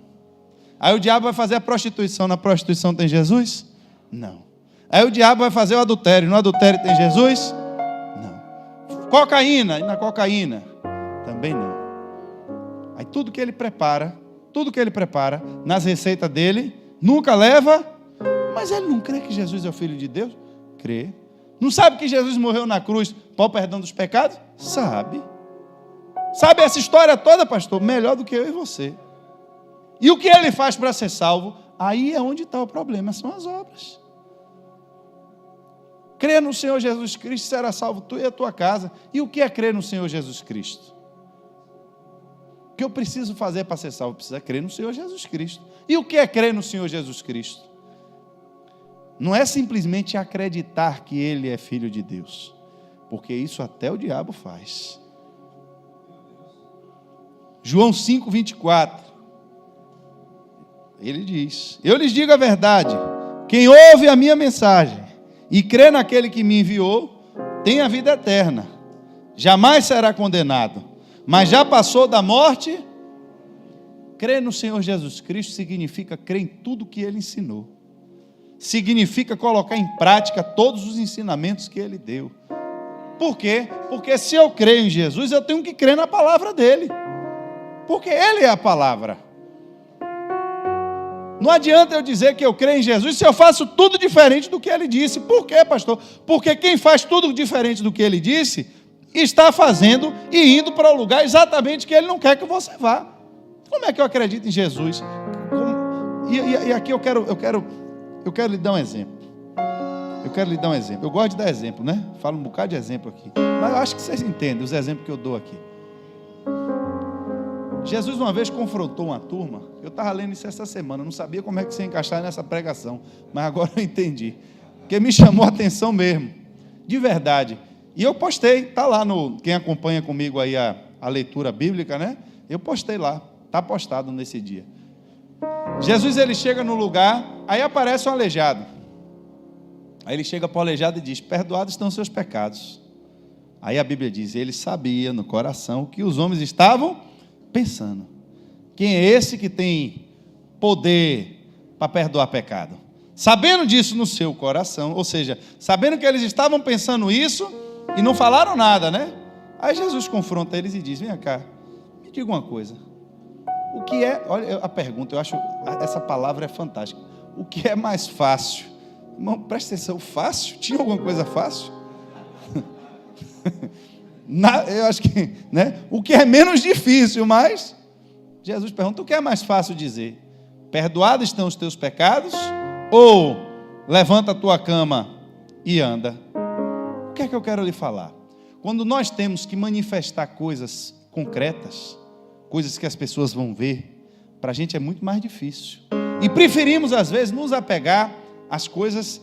Aí o diabo vai fazer a prostituição, na prostituição tem Jesus? Não. Aí o diabo vai fazer o adultério, no adultério tem Jesus? Não. Cocaína, e na cocaína? Também não. Aí tudo que ele prepara nas receitas dele, nunca leva, mas ele não crê que Jesus é o Filho de Deus? Crê. Não sabe que Jesus morreu na cruz para o perdão dos pecados? Sabe. Sabe essa história toda, pastor? Melhor do que eu e você. E o que ele faz para ser salvo? Aí é onde está o problema, são as obras. Crer no Senhor Jesus Cristo, será salvo tu e a tua casa. E o que é crer no Senhor Jesus Cristo? O que eu preciso fazer para ser salvo? Precisa crer no Senhor Jesus Cristo. E o que é crer no Senhor Jesus Cristo? Não é simplesmente acreditar que Ele é Filho de Deus, porque isso até o diabo faz. João 5:24, ele diz: eu lhes digo a verdade, quem ouve a minha mensagem e crê naquele que me enviou, tem a vida eterna, jamais será condenado, mas já passou da morte. Crer no Senhor Jesus Cristo significa crer em tudo que Ele ensinou, significa colocar em prática todos os ensinamentos que Ele deu. Por quê? Porque se eu creio em Jesus, eu tenho que crer na palavra dEle, porque Ele é a palavra. Não adianta eu dizer que eu creio em Jesus se eu faço tudo diferente do que Ele disse. Por quê, pastor? Porque quem faz tudo diferente do que Ele disse, está fazendo e indo para o lugar exatamente que Ele não quer que você vá. Como é que eu acredito em Jesus? E aqui eu quero lhe dar um exemplo. Eu gosto de dar exemplo, né? Falo um bocado de exemplo aqui, mas eu acho que vocês entendem os exemplos que eu dou aqui. Jesus uma vez confrontou uma turma. Eu estava lendo isso essa semana, não sabia como é que se encaixar nessa pregação, mas agora eu entendi, porque me chamou a atenção mesmo, de verdade. E eu postei, está lá no, quem acompanha comigo aí a leitura bíblica, né? Eu postei lá, está postado nesse dia. Jesus, ele chega no lugar, aí aparece um aleijado. Aí ele chega para o aleijado e diz: perdoados estão os seus pecados. Aí a Bíblia diz: ele sabia no coração que os homens estavam pensando. Quem é esse que tem poder para perdoar pecado? Sabendo disso no seu coração, ou seja, sabendo que eles estavam pensando isso e não falaram nada, né? Aí Jesus confronta eles e diz: vem cá, me diga uma coisa. O que é, olha a pergunta, eu acho essa palavra é fantástica. O que é mais fácil? Irmão, presta atenção, fácil? Tinha alguma coisa fácil? Eu acho que, né? O que é menos difícil, mas Jesus pergunta: o que é mais fácil dizer? Perdoados estão os teus pecados? Ou levanta a tua cama e anda? O que é que eu quero lhe falar? Quando nós temos que manifestar coisas concretas, coisas que as pessoas vão ver, para a gente é muito mais difícil. E preferimos, às vezes, nos apegar às coisas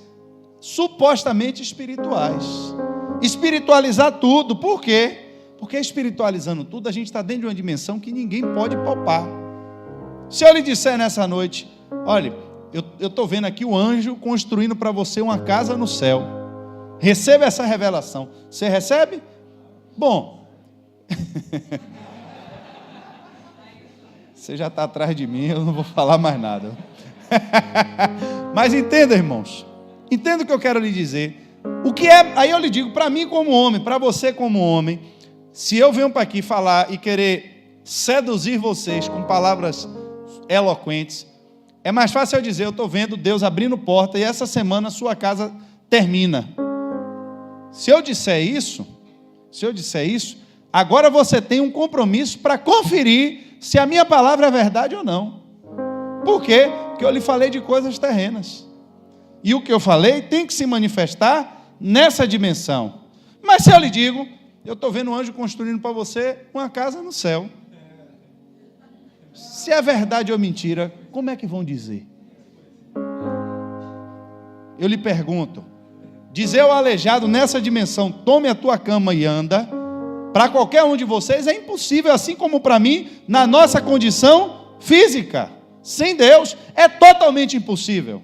supostamente espirituais. Espiritualizar tudo. Por quê? Porque espiritualizando tudo, a gente está dentro de uma dimensão que ninguém pode palpar. Se eu lhe disser nessa noite: olha, eu estou vendo aqui o anjo construindo para você uma casa no céu. Receba essa revelação. Você recebe? Bom. Você já está atrás de mim, eu não vou falar mais nada. Mas entenda, irmãos. Entenda o que eu quero lhe dizer. O que é, aí eu lhe digo, para mim como homem, para você como homem, se eu venho para aqui falar e querer seduzir vocês com palavras eloquentes, é mais fácil eu dizer: eu estou vendo Deus abrindo porta e essa semana sua casa termina. Se eu disser isso, agora você tem um compromisso para conferir se a minha palavra é verdade ou não. Por quê? Porque eu lhe falei de coisas terrenas. E o que eu falei tem que se manifestar nessa dimensão. Mas se eu lhe digo: eu estou vendo um anjo construindo para você uma casa no céu. Se é verdade ou mentira, como é que vão dizer? eu lhe pergunto, dizer ao aleijado nessa dimensão, tome a tua cama e anda, para qualquer um de vocês é impossível, assim como para mim, na nossa condição física, sem Deus, é totalmente impossível.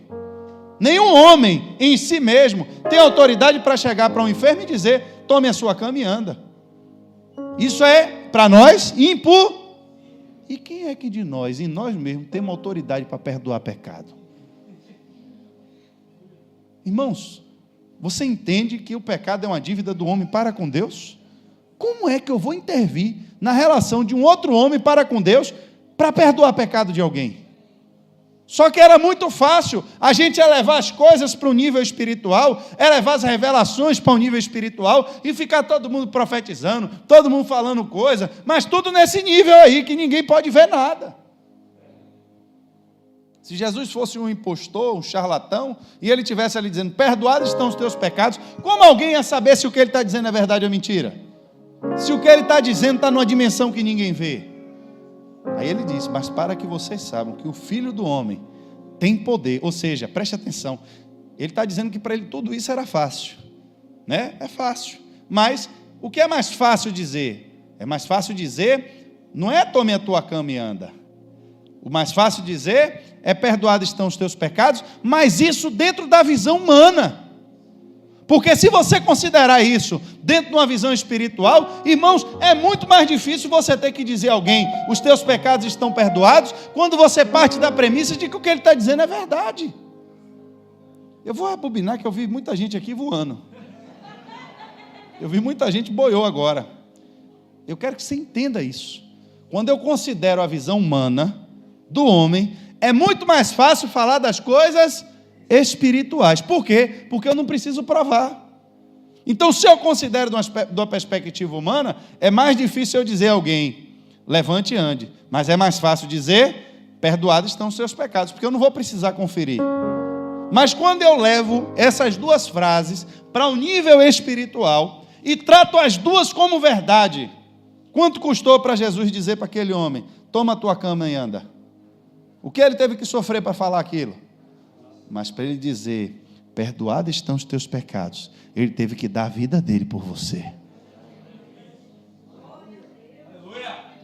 Nenhum homem em si mesmo tem autoridade para chegar para um enfermo e dizer, tome a sua cama e anda. Isso é, para nós, E quem é que de nós, em nós mesmos, temos autoridade para perdoar pecado? Irmãos, você entende que o pecado é uma dívida do homem para com Deus? Como é que eu vou intervir na relação de um outro homem para com Deus para perdoar pecado de alguém? Só que era muito fácil a gente elevar as coisas para o nível espiritual, elevar as revelações para o nível espiritual e ficar todo mundo profetizando, todo mundo falando coisa, mas tudo nesse nível aí que ninguém pode ver nada. Se Jesus fosse um impostor, um charlatão, e ele estivesse ali dizendo, perdoados estão os teus pecados, como alguém ia saber se o que ele está dizendo é verdade ou mentira? Se o que ele está dizendo está numa dimensão que ninguém vê. Aí ele diz, mas para que vocês saibam que o Filho do Homem tem poder, ou seja, preste atenção, ele está dizendo que para ele tudo isso era fácil, né? É fácil, mas o que é mais fácil dizer? É mais fácil dizer, não é tome a tua cama e anda. O mais fácil dizer é perdoados estão os teus pecados, mas isso dentro da visão humana. Porque se você considerar isso dentro de uma visão espiritual, irmãos, é muito mais difícil você ter que dizer a alguém, os teus pecados estão perdoados, quando você parte da premissa de que o que ele está dizendo é verdade. Eu vou rebobinar que eu vi muita gente aqui voando. Eu vi muita gente boiou agora. Eu quero que você entenda isso. Quando eu considero a visão humana do homem, é muito mais fácil falar das coisas espirituais. Por quê? Porque eu não preciso provar. Então, se eu considero de uma perspectiva humana, é mais difícil eu dizer a alguém, levante e ande. Mas é mais fácil dizer, perdoados estão os seus pecados, porque eu não vou precisar conferir. Mas quando eu levo essas duas frases para um nível espiritual e trato as duas como verdade, quanto custou para Jesus dizer para aquele homem, toma a tua cama e anda? O que ele teve que sofrer para falar aquilo? Mas para ele dizer, perdoados estão os teus pecados, ele teve que dar a vida dele por você.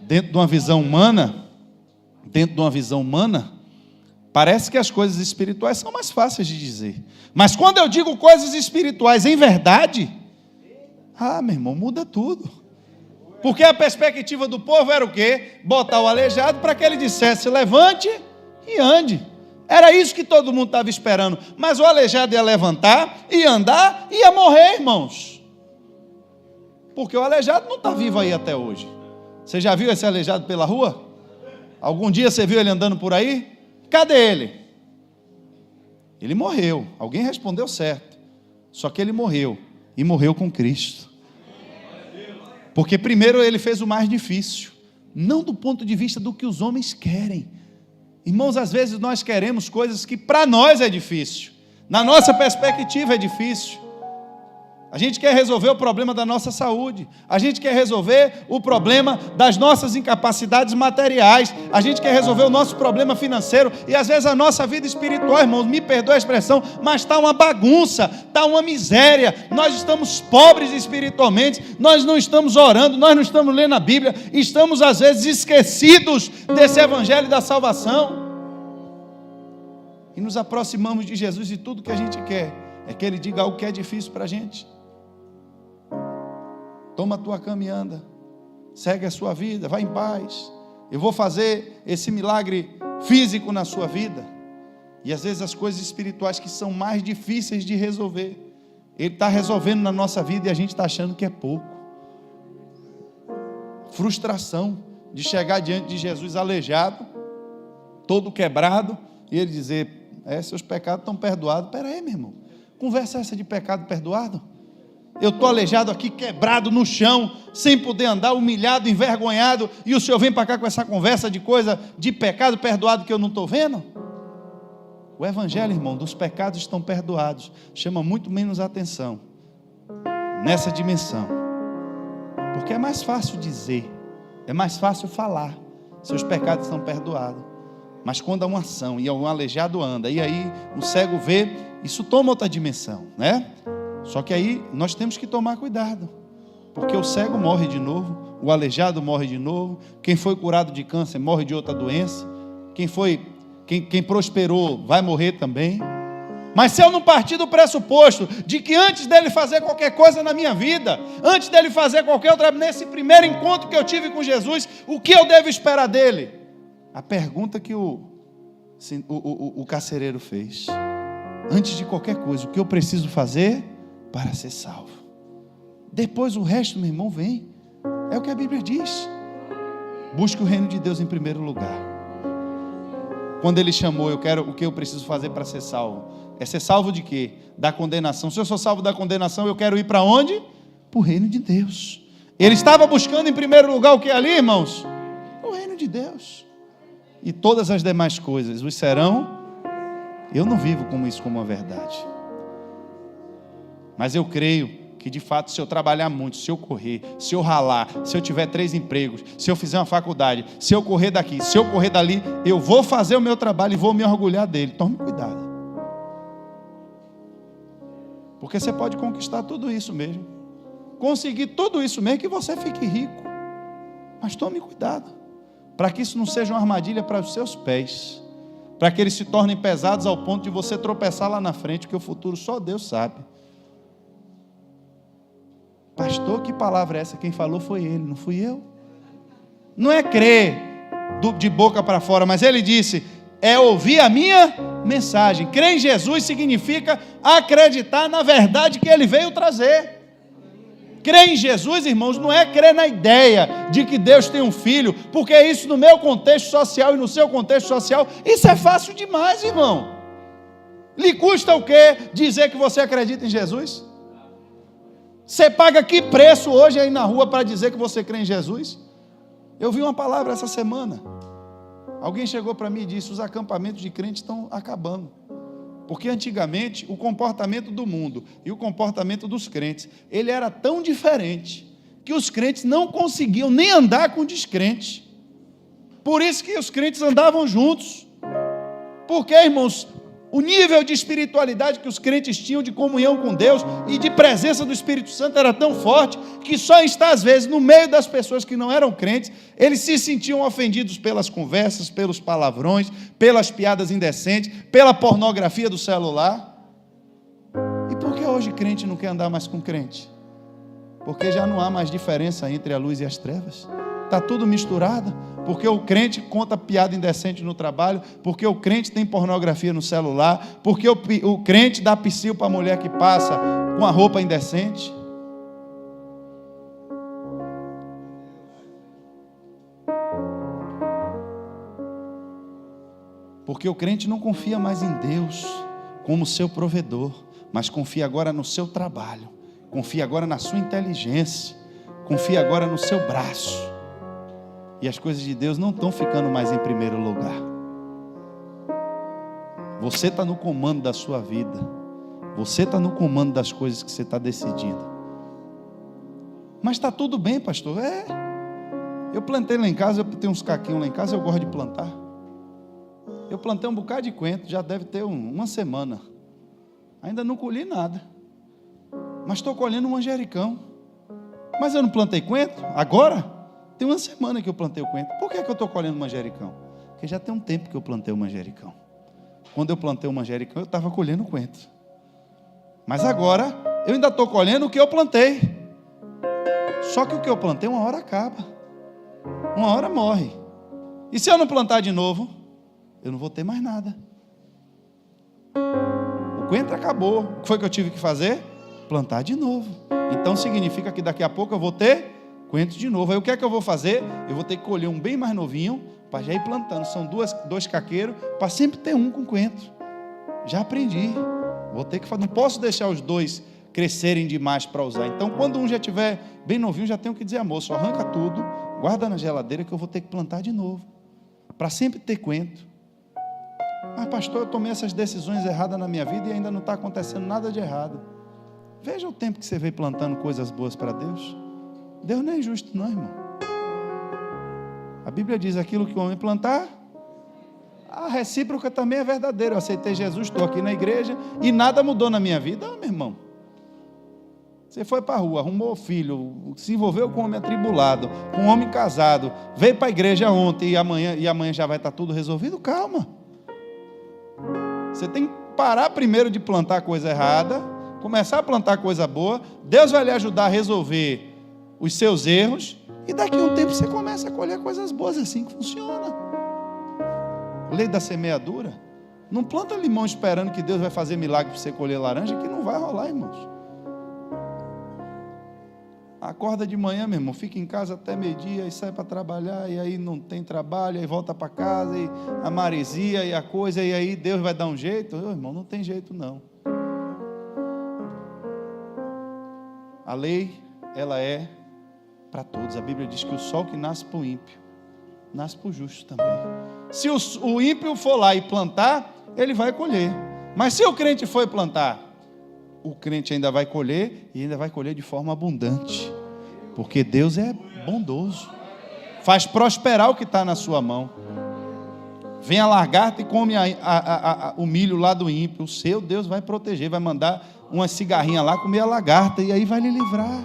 Dentro de uma visão humana, parece que as coisas espirituais são mais fáceis de dizer. Mas quando eu digo coisas espirituais em verdade, meu irmão, muda tudo. Porque a perspectiva do povo era o quê? Botar o aleijado para que ele dissesse, levante e ande. Era isso que todo mundo estava esperando. Mas o aleijado ia levantar, ia andar, ia morrer, irmãos. Porque o aleijado não está vivo aí até hoje. Você já viu esse aleijado pela rua? Algum dia você viu ele andando por aí? Cadê ele? Ele morreu. Alguém respondeu certo. Só que ele morreu. E morreu com Cristo. Porque primeiro ele fez o mais difícil. Não do ponto de vista do que os homens querem. Irmãos, às vezes nós queremos coisas que para nós é difícil. Na nossa perspectiva é difícil. A gente quer resolver o problema da nossa saúde. A gente quer resolver o problema das nossas incapacidades materiais. A gente quer resolver o nosso problema financeiro. E às vezes a nossa vida espiritual, irmãos, me perdoa a expressão, mas está uma bagunça, está uma miséria. Nós estamos pobres espiritualmente, nós não estamos orando, nós não estamos lendo a Bíblia. Estamos às vezes esquecidos desse evangelho da salvação. E nos aproximamos de Jesus e tudo que a gente quer é que Ele diga algo que é difícil para a gente. Toma a tua cama e anda, segue a sua vida, vai em paz, eu vou fazer esse milagre físico na sua vida. E às vezes as coisas espirituais que são mais difíceis de resolver, Ele está resolvendo na nossa vida e a gente está achando que é pouco. Frustração de chegar diante de Jesus aleijado, todo quebrado, e Ele dizer, seus pecados estão perdoados. Espera aí, meu irmão, conversa essa de pecado perdoado? Eu estou aleijado aqui, quebrado no chão, sem poder andar, humilhado, envergonhado, e o Senhor vem para cá com essa conversa de coisa de pecado perdoado que eu não estou vendo? O evangelho, irmão, dos pecados estão perdoados, chama muito menos atenção nessa dimensão, porque é mais fácil dizer, é mais fácil falar, seus pecados estão perdoados. Mas quando há uma ação e um aleijado anda, e aí um cego vê, isso toma outra dimensão, né? Só que aí nós temos que tomar cuidado, porque o cego morre de novo, o aleijado morre de novo, quem foi curado de câncer morre de outra doença, quem prosperou vai morrer também. Mas se eu não partir do pressuposto de que antes dele fazer qualquer coisa na minha vida, antes dele fazer qualquer outra, nesse primeiro encontro que eu tive com Jesus, o que eu devo esperar dele? A pergunta que o carcereiro fez: antes de qualquer coisa, o que eu preciso fazer para ser salvo? Depois o resto, meu irmão, vem. É o que a Bíblia diz. Busque o reino de Deus em primeiro lugar. Quando ele chamou, o que eu preciso fazer para ser salvo? É ser salvo de quê? Da condenação. Se eu sou salvo da condenação, eu quero ir para onde? Para o reino de Deus. Ele estava buscando em primeiro lugar o que ali, irmãos? O reino de Deus. E todas as demais coisas os serão. Eu não vivo como isso como uma verdade. Mas eu creio que de fato, se eu trabalhar muito, se eu correr, se eu ralar, se eu tiver 3 empregos, se eu fizer uma faculdade, se eu correr daqui, se eu correr dali, eu vou fazer o meu trabalho e vou me orgulhar dele. Tome cuidado. Porque você pode conquistar tudo isso mesmo. Conseguir tudo isso mesmo que você fique rico. Mas tome cuidado, para que isso não seja uma armadilha para os seus pés, para que eles se tornem pesados ao ponto de você tropeçar lá na frente, que o futuro só Deus sabe. Pastor, que palavra é essa? Quem falou foi ele, não fui eu. Não é crer de boca para fora, mas ele disse, é ouvir a minha mensagem. Crer em Jesus significa acreditar na verdade que ele veio trazer. Crer em Jesus, irmãos, não é crer na ideia de que Deus tem um filho, porque isso no meu contexto social e no seu contexto social, isso é fácil demais, irmão. Lhe custa o quê dizer que você acredita em Jesus? Você paga que preço hoje aí na rua para dizer que você crê em Jesus? Eu vi uma palavra essa semana. Alguém chegou para mim e disse, os acampamentos de crentes estão acabando. Porque antigamente o comportamento do mundo e o comportamento dos crentes, ele era tão diferente, que os crentes não conseguiam nem andar com descrentes. Por isso que os crentes andavam juntos. Porque, irmãos, o nível de espiritualidade que os crentes tinham, de comunhão com Deus e de presença do Espírito Santo era tão forte, que só está às vezes no meio das pessoas que não eram crentes, eles se sentiam ofendidos pelas conversas, pelos palavrões, pelas piadas indecentes, pela pornografia do celular. E por que hoje crente não quer andar mais com crente? Porque já não há mais diferença entre a luz e as trevas. Está tudo misturado, porque o crente conta piada indecente no trabalho, porque o crente tem pornografia no celular, porque o crente dá psil para a mulher que passa com a roupa indecente. Porque o crente não confia mais em Deus como seu provedor, mas confia agora no seu trabalho, confia agora na sua inteligência, confia agora no seu braço. E as coisas de Deus não estão ficando mais em primeiro lugar. Você está no comando da sua vida. Você está no comando das coisas que você está decidindo. Mas está tudo bem, pastor. Eu plantei lá em casa, eu tenho uns caquinhos lá em casa, eu gosto de plantar. Eu plantei um bocado de coentro, já deve ter uma semana. Ainda não colhi nada. Mas estou colhendo um manjericão. Mas eu não plantei coentro? Agora? Tem uma semana que eu plantei o coentro. Por que eu estou colhendo manjericão? Porque já tem um tempo que eu plantei o manjericão. Quando eu plantei o manjericão, eu estava colhendo o coentro. Mas agora, eu ainda estou colhendo o que eu plantei. Só que o que eu plantei, uma hora acaba. Uma hora morre. E se eu não plantar de novo, eu não vou ter mais nada. O coentro acabou. O que foi que eu tive que fazer? Plantar de novo. Então significa que daqui a pouco eu vou ter coentro de novo. Aí o que é que eu vou fazer? Eu vou ter que colher um bem mais novinho para já ir plantando. São dois caqueiros para sempre ter um com coentro. Já aprendi. Vou ter que fazer. Não posso deixar os dois crescerem demais para usar. Então, quando um já estiver bem novinho, já tenho que dizer, moço, arranca tudo, guarda na geladeira que eu vou ter que plantar de novo. Para sempre ter coentro. Mas, pastor, eu tomei essas decisões erradas na minha vida e ainda não está acontecendo nada de errado. Veja o tempo que você veio plantando coisas boas para Deus. Deus não é injusto não, irmão. A Bíblia diz, aquilo que o homem plantar, A recíproca também é verdadeira. Eu aceitei Jesus, estou aqui na igreja e nada mudou na minha vida. Meu irmão, você foi para a rua, arrumou filho, se envolveu com um homem atribulado, com um homem casado, veio para a igreja ontem e amanhã já vai estar tudo resolvido. Calma. Você tem que parar primeiro de plantar coisa errada, começar a plantar coisa boa. Deus vai lhe ajudar a resolver os seus erros e daqui a um tempo você começa a colher coisas boas. É assim que funciona. Lei da semeadura. Não planta limão esperando que Deus vai fazer milagre para você colher laranja, que não vai rolar, irmãos. Acorda de manhã, meu irmão, fica em casa até meio-dia, e sai para trabalhar, e aí não tem trabalho, aí volta para casa, e a maresia, e a coisa, e aí Deus vai dar um jeito. Meu irmão, não tem jeito não. A lei, ela é para todos. A Bíblia diz que o sol que nasce para o ímpio, nasce para o justo também. Se o ímpio for lá e plantar, ele vai colher. Mas se o crente for plantar, o crente ainda vai colher, e ainda vai colher de forma abundante, porque Deus é bondoso, faz prosperar o que está na sua mão. Vem a lagarta e come o milho lá do ímpio. O seu Deus vai proteger, vai mandar uma cigarrinha lá comer a lagarta, e aí vai lhe livrar.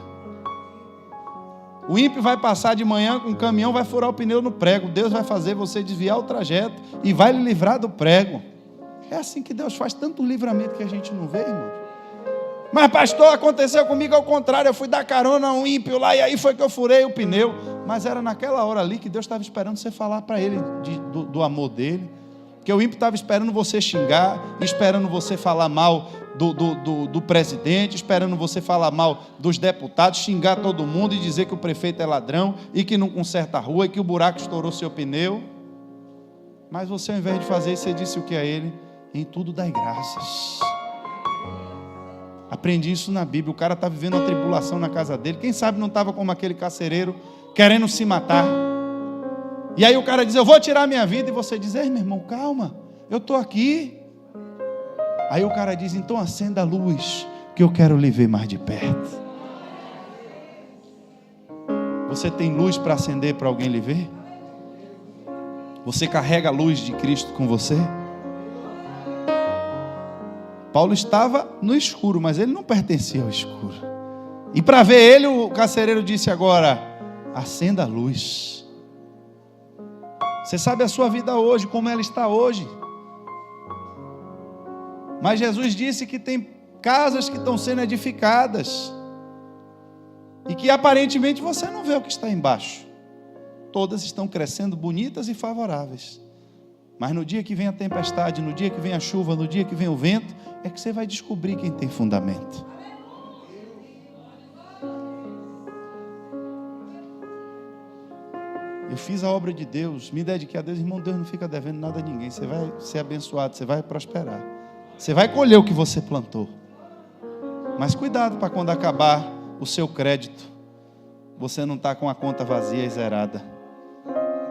O ímpio vai passar de manhã com um caminhão, vai furar o pneu no prego. Deus vai fazer você desviar o trajeto e vai lhe livrar do prego. É assim que Deus faz tanto livramento que a gente não vê, irmão. Mas pastor, aconteceu comigo ao contrário, eu fui dar carona a um ímpio lá, e aí foi que eu furei o pneu. Mas era naquela hora ali que Deus estava esperando você falar para ele do amor dele. Porque o ímpio estava esperando você xingar, esperando você falar mal do presidente, esperando você falar mal dos deputados, xingar todo mundo e dizer que o prefeito é ladrão, e que não conserta a rua, e que o buraco estourou seu pneu. Mas você, ao invés de fazer isso, você disse o que a ele? Em tudo dai graças. Aprendi isso na Bíblia. O cara está vivendo uma tribulação na casa dele. Quem sabe não estava como aquele carcereiro querendo se matar. E aí o cara diz: eu vou tirar minha vida. E você diz: ei, meu irmão, calma, eu estou aqui. Aí o cara diz: então acenda a luz, que eu quero lhe ver mais de perto. Você tem luz para acender para alguém lhe ver? Você carrega a luz de Cristo com você? Paulo estava no escuro, mas ele não pertencia ao escuro. E para ver ele, o carcereiro disse agora: acenda a luz. Você sabe a sua vida hoje, como ela está hoje. Mas Jesus disse que tem casas que estão sendo edificadas, e que aparentemente você não vê o que está embaixo. Todas estão crescendo bonitas e favoráveis. Mas no dia que vem a tempestade, no dia que vem a chuva, no dia que vem o vento, é que você vai descobrir quem tem fundamento. Eu fiz a obra de Deus, me dediquei a Deus. Irmão, Deus não fica devendo nada a ninguém. Você vai ser abençoado, você vai prosperar, você vai colher o que você plantou. Mas cuidado para quando acabar o seu crédito, você não está com a conta vazia e zerada,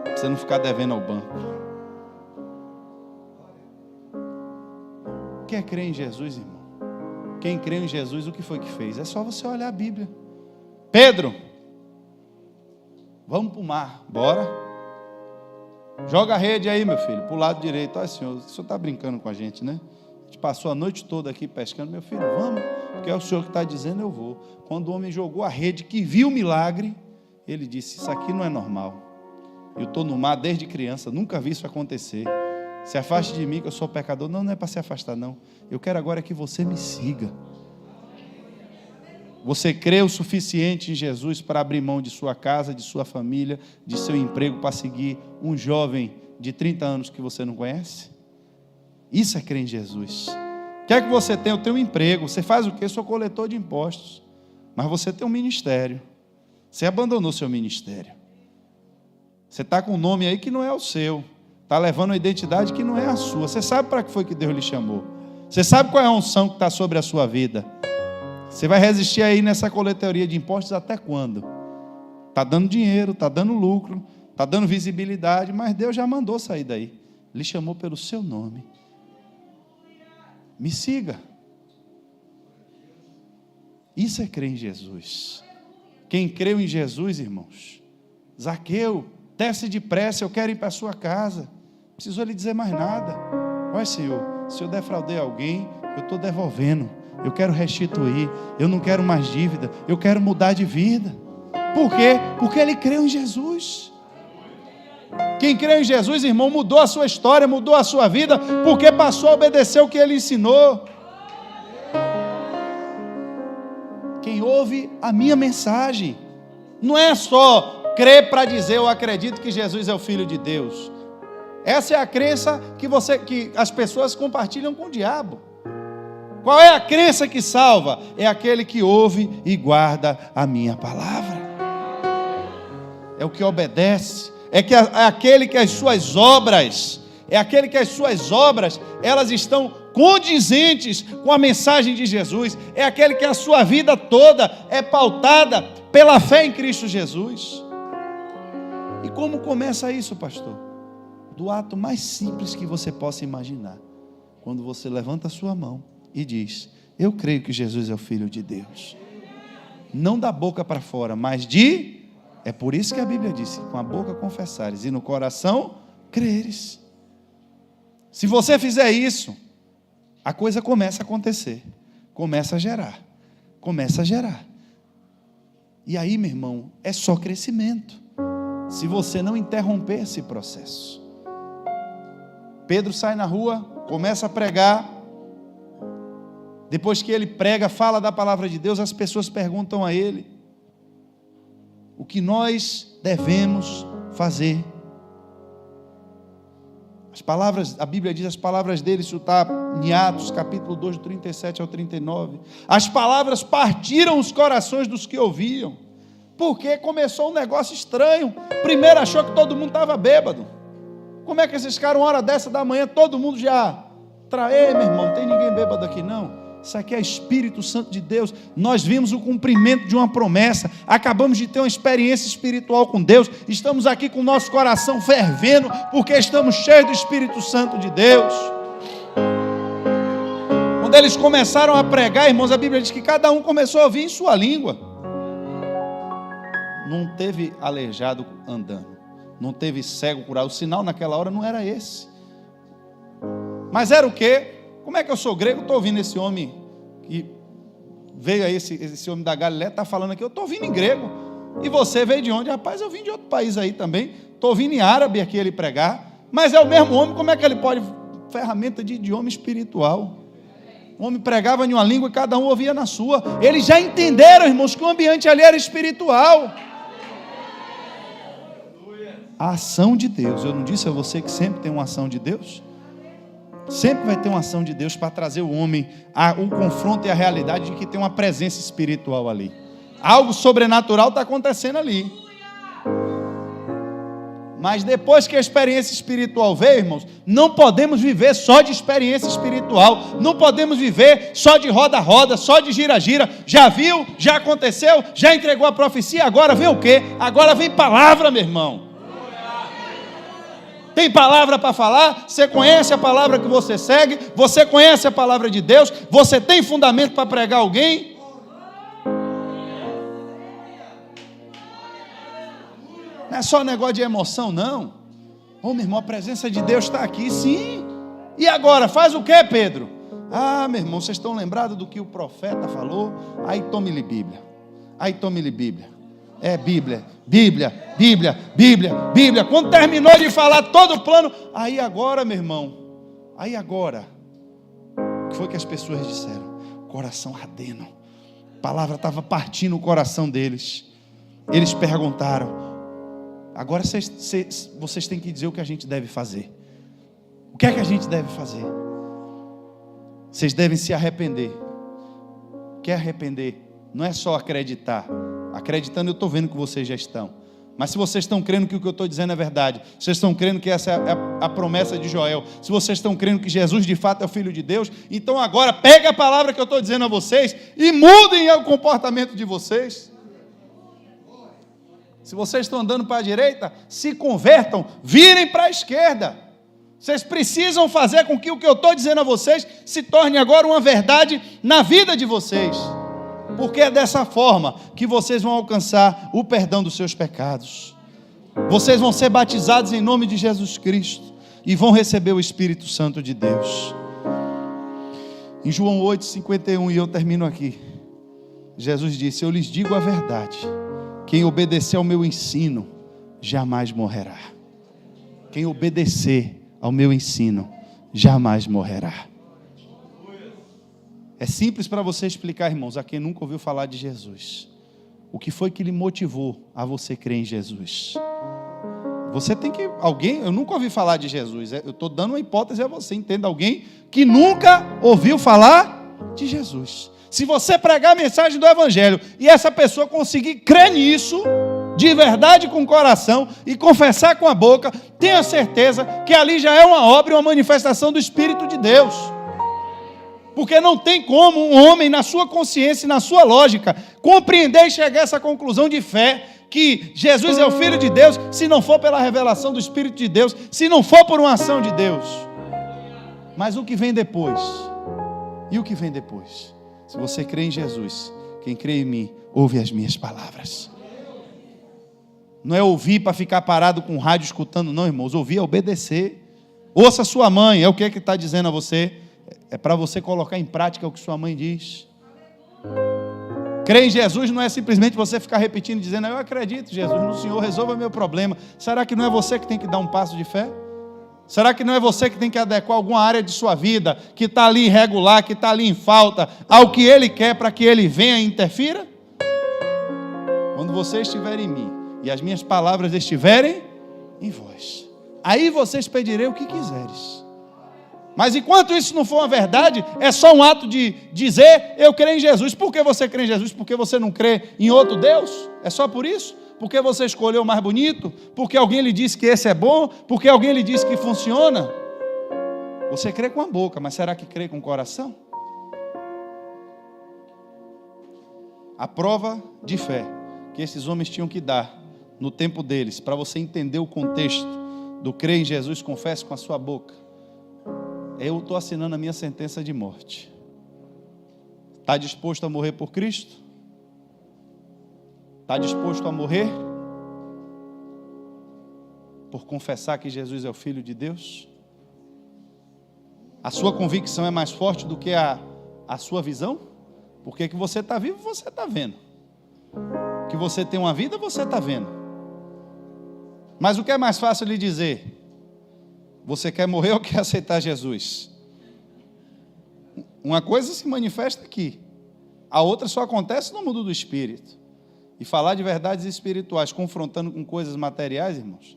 para você não ficar devendo ao banco. Quer crer em Jesus, irmão? Quem crê em Jesus, o que foi que fez? É só você olhar a Bíblia. Pedro, vamos para o mar, bora? Joga a rede aí, meu filho, para o lado direito. Olha, senhor, o senhor está brincando com a gente, né? A gente passou a noite toda aqui pescando. Meu filho, vamos, porque é o senhor que está dizendo, eu vou. Quando o homem jogou a rede, que viu o milagre, ele disse: isso aqui não é normal. Eu estou no mar desde criança, nunca vi isso acontecer. Se afaste de mim, que eu sou pecador. Não, não é para se afastar, não. Eu quero agora que você me siga. Você crê o suficiente em Jesus para abrir mão de sua casa, de sua família, de seu emprego, para seguir um jovem de 30 anos que você não conhece? Isso é crer em Jesus. Quer que você tenha? Eu tenho um emprego. Você faz o quê? Eu sou coletor de impostos. Mas você tem um ministério. Você abandonou seu ministério. Você está com um nome aí que não é o seu. Está levando uma identidade que não é a sua. Você sabe para que foi que Deus lhe chamou. Você sabe qual é a unção que está sobre a sua vida. Você vai resistir aí nessa coletoria de impostos até quando? Está dando dinheiro, está dando lucro, está dando visibilidade, mas Deus já mandou sair daí. Lhe chamou pelo seu nome. Me siga. Isso é crer em Jesus. Quem creu em Jesus, irmãos, Zaqueu, desce depressa, eu quero ir para a sua casa. precisou lhe dizer mais nada. Olha, Senhor, se eu defraudei alguém, eu estou devolvendo. Eu quero restituir. Eu não quero mais dívida. Eu quero mudar de vida. Por quê? Porque ele creu em Jesus. Quem creu em Jesus, irmão, mudou a sua história, mudou a sua vida, porque passou a obedecer o que ele ensinou. Quem ouve a minha mensagem, não é só crer para dizer eu acredito que Jesus é o Filho de Deus. Essa é a crença que as pessoas compartilham com o diabo. Qual é a crença que salva? É aquele que ouve e guarda a minha palavra. É o que obedece. É aquele que as suas obras, elas estão condizentes com a mensagem de Jesus. É aquele que a sua vida toda é pautada pela fé em Cristo Jesus. E como começa isso, pastor? Do ato mais simples que você possa imaginar. Quando você levanta a sua mão e diz: eu creio que Jesus é o Filho de Deus. Não da boca para fora, mas é por isso que a Bíblia disse: com a boca confessares e no coração creres. Se você fizer isso, a coisa começa a acontecer, começa a gerar. E aí, meu irmão, é só crescimento, se você não interromper esse processo. Pedro sai na rua, começa a pregar. Depois que ele prega, fala da palavra de Deus, as pessoas perguntam a ele: o que nós devemos fazer? A Bíblia diz, as palavras dele, isso está em Atos, capítulo 2, do 37 ao 39. As palavras partiram os corações dos que ouviam, porque começou um negócio estranho. Primeiro achou que todo mundo estava bêbado. Como é que esses caras, 1h da manhã, todo mundo já... Ei, meu irmão, não tem ninguém bêbado aqui não. Isso aqui é Espírito Santo de Deus. Nós vimos o cumprimento de uma promessa. Acabamos de ter uma experiência espiritual com Deus. Estamos aqui com o nosso coração fervendo, porque estamos cheios do Espírito Santo de Deus. Quando eles começaram a pregar, irmãos, a Bíblia diz que cada um começou a ouvir em sua língua. Não teve aleijado andando, não teve cego curado. O sinal naquela hora não era esse. Mas era o quê? Como é que eu sou grego, estou ouvindo esse homem que veio aí, esse homem da Galileia, está falando aqui, eu estou ouvindo em grego. E você veio de onde? Rapaz, eu vim de outro país aí também, estou ouvindo em árabe aqui ele pregar, mas é o mesmo homem, como é que ele pode? Ferramenta de idioma espiritual. O homem pregava em uma língua e cada um ouvia na sua. Eles já entenderam, irmãos, que o ambiente ali era espiritual. A ação de Deus, eu não disse a você que sempre tem uma ação de Deus? Sempre vai ter uma ação de Deus para trazer o homem o confronto e a realidade de que tem uma presença espiritual ali. Algo sobrenatural está acontecendo ali. Mas depois que a experiência espiritual veio, irmãos, não podemos viver só de experiência espiritual. Não podemos viver só de roda-roda, só de gira-gira. Já viu? Já aconteceu? Já entregou a profecia? Agora vem o quê? Agora vem palavra, meu irmão. Tem palavra para falar? Você conhece a palavra que você segue? Você conhece a palavra de Deus? Você tem fundamento para pregar alguém? Não é só negócio de emoção, não. Ô, meu irmão, a presença de Deus está aqui, sim. E agora, faz o quê, Pedro? Ah, meu irmão, vocês estão lembrados do que o profeta falou? Aí tome-lhe Bíblia. É Bíblia. Quando terminou de falar todo o plano, aí agora, meu irmão, o que foi que as pessoas disseram? Coração ardendo. A palavra estava partindo o coração deles. Eles perguntaram: agora vocês têm que dizer o que a gente deve fazer. O que é que a gente deve fazer? Vocês devem se arrepender. Quer arrepender? Não é só acreditar. Acreditando, eu estou vendo que vocês já estão. Mas se vocês estão crendo que o que eu estou dizendo é verdade, se vocês estão crendo que essa é a promessa de Joel, se vocês estão crendo que Jesus de fato é o Filho de Deus, então agora pega a palavra que eu estou dizendo a vocês e mudem o comportamento de vocês. Se vocês estão andando para a direita, se convertam, virem para a esquerda. Vocês precisam fazer com que o que eu estou dizendo a vocês se torne agora uma verdade na vida de vocês. Porque é dessa forma que vocês vão alcançar o perdão dos seus pecados. Vocês vão ser batizados em nome de Jesus Cristo. e vão receber o Espírito Santo de Deus. Em João 8:51, e eu termino aqui, Jesus disse: eu lhes digo a verdade, quem obedecer ao meu ensino jamais morrerá. Quem obedecer ao meu ensino jamais morrerá. É simples para você explicar, irmãos, a quem nunca ouviu falar de Jesus. O que foi que lhe motivou a você crer em Jesus? Você tem que... eu nunca ouvi falar de Jesus. Eu estou dando uma hipótese a você. Entenda, alguém que nunca ouviu falar de Jesus. Se você pregar a mensagem do Evangelho e essa pessoa conseguir crer nisso, de verdade com o coração, e confessar com a boca, tenha certeza que ali já é uma obra e uma manifestação do Espírito de Deus. Porque não tem como um homem, na sua consciência e na sua lógica, compreender e chegar a essa conclusão de fé, que Jesus é o Filho de Deus, se não for pela revelação do Espírito de Deus, se não for por uma ação de Deus. Mas o que vem depois? E o que vem depois? Se você crê em Jesus, quem crê em mim, ouve as minhas palavras. Não é ouvir para ficar parado com o rádio escutando, não, irmãos. Ouvir é obedecer. Ouça sua mãe, é o que está dizendo a você. É para você colocar em prática o que sua mãe diz. Crer em Jesus não é simplesmente você ficar repetindo, dizendo: eu acredito, Jesus, no Senhor, resolva meu problema. Será que não é você que tem que dar um passo de fé? Será que não é você que tem que adequar alguma área de sua vida, que está ali irregular, que está ali em falta, ao que Ele quer para que Ele venha e interfira? Quando você estiver em mim e as minhas palavras estiverem em vós, aí vocês pedirei o que quiseres. Mas enquanto isso não for uma verdade, é só um ato de dizer: eu creio em Jesus. Por que você crê em Jesus? Porque você não crê em outro Deus? É só por isso? Porque você escolheu o mais bonito? Porque alguém lhe disse que esse é bom? Porque alguém lhe disse que funciona? Você crê com a boca, mas será que crê com o coração? A prova de fé que esses homens tinham que dar no tempo deles, para você entender o contexto do crer em Jesus, confesse com a sua boca: eu estou assinando a minha sentença de morte. Está disposto a morrer por Cristo? Está disposto a morrer por confessar que Jesus é o Filho de Deus? A sua convicção é mais forte do que a sua visão? Porque que você está vivo, você está vendo. Que você tem uma vida, você está vendo. Mas o que é mais fácil lhe dizer? Você quer morrer ou quer aceitar Jesus? Uma coisa se manifesta aqui, a outra só acontece no mundo do Espírito. E falar de verdades espirituais, confrontando com coisas materiais, irmãos,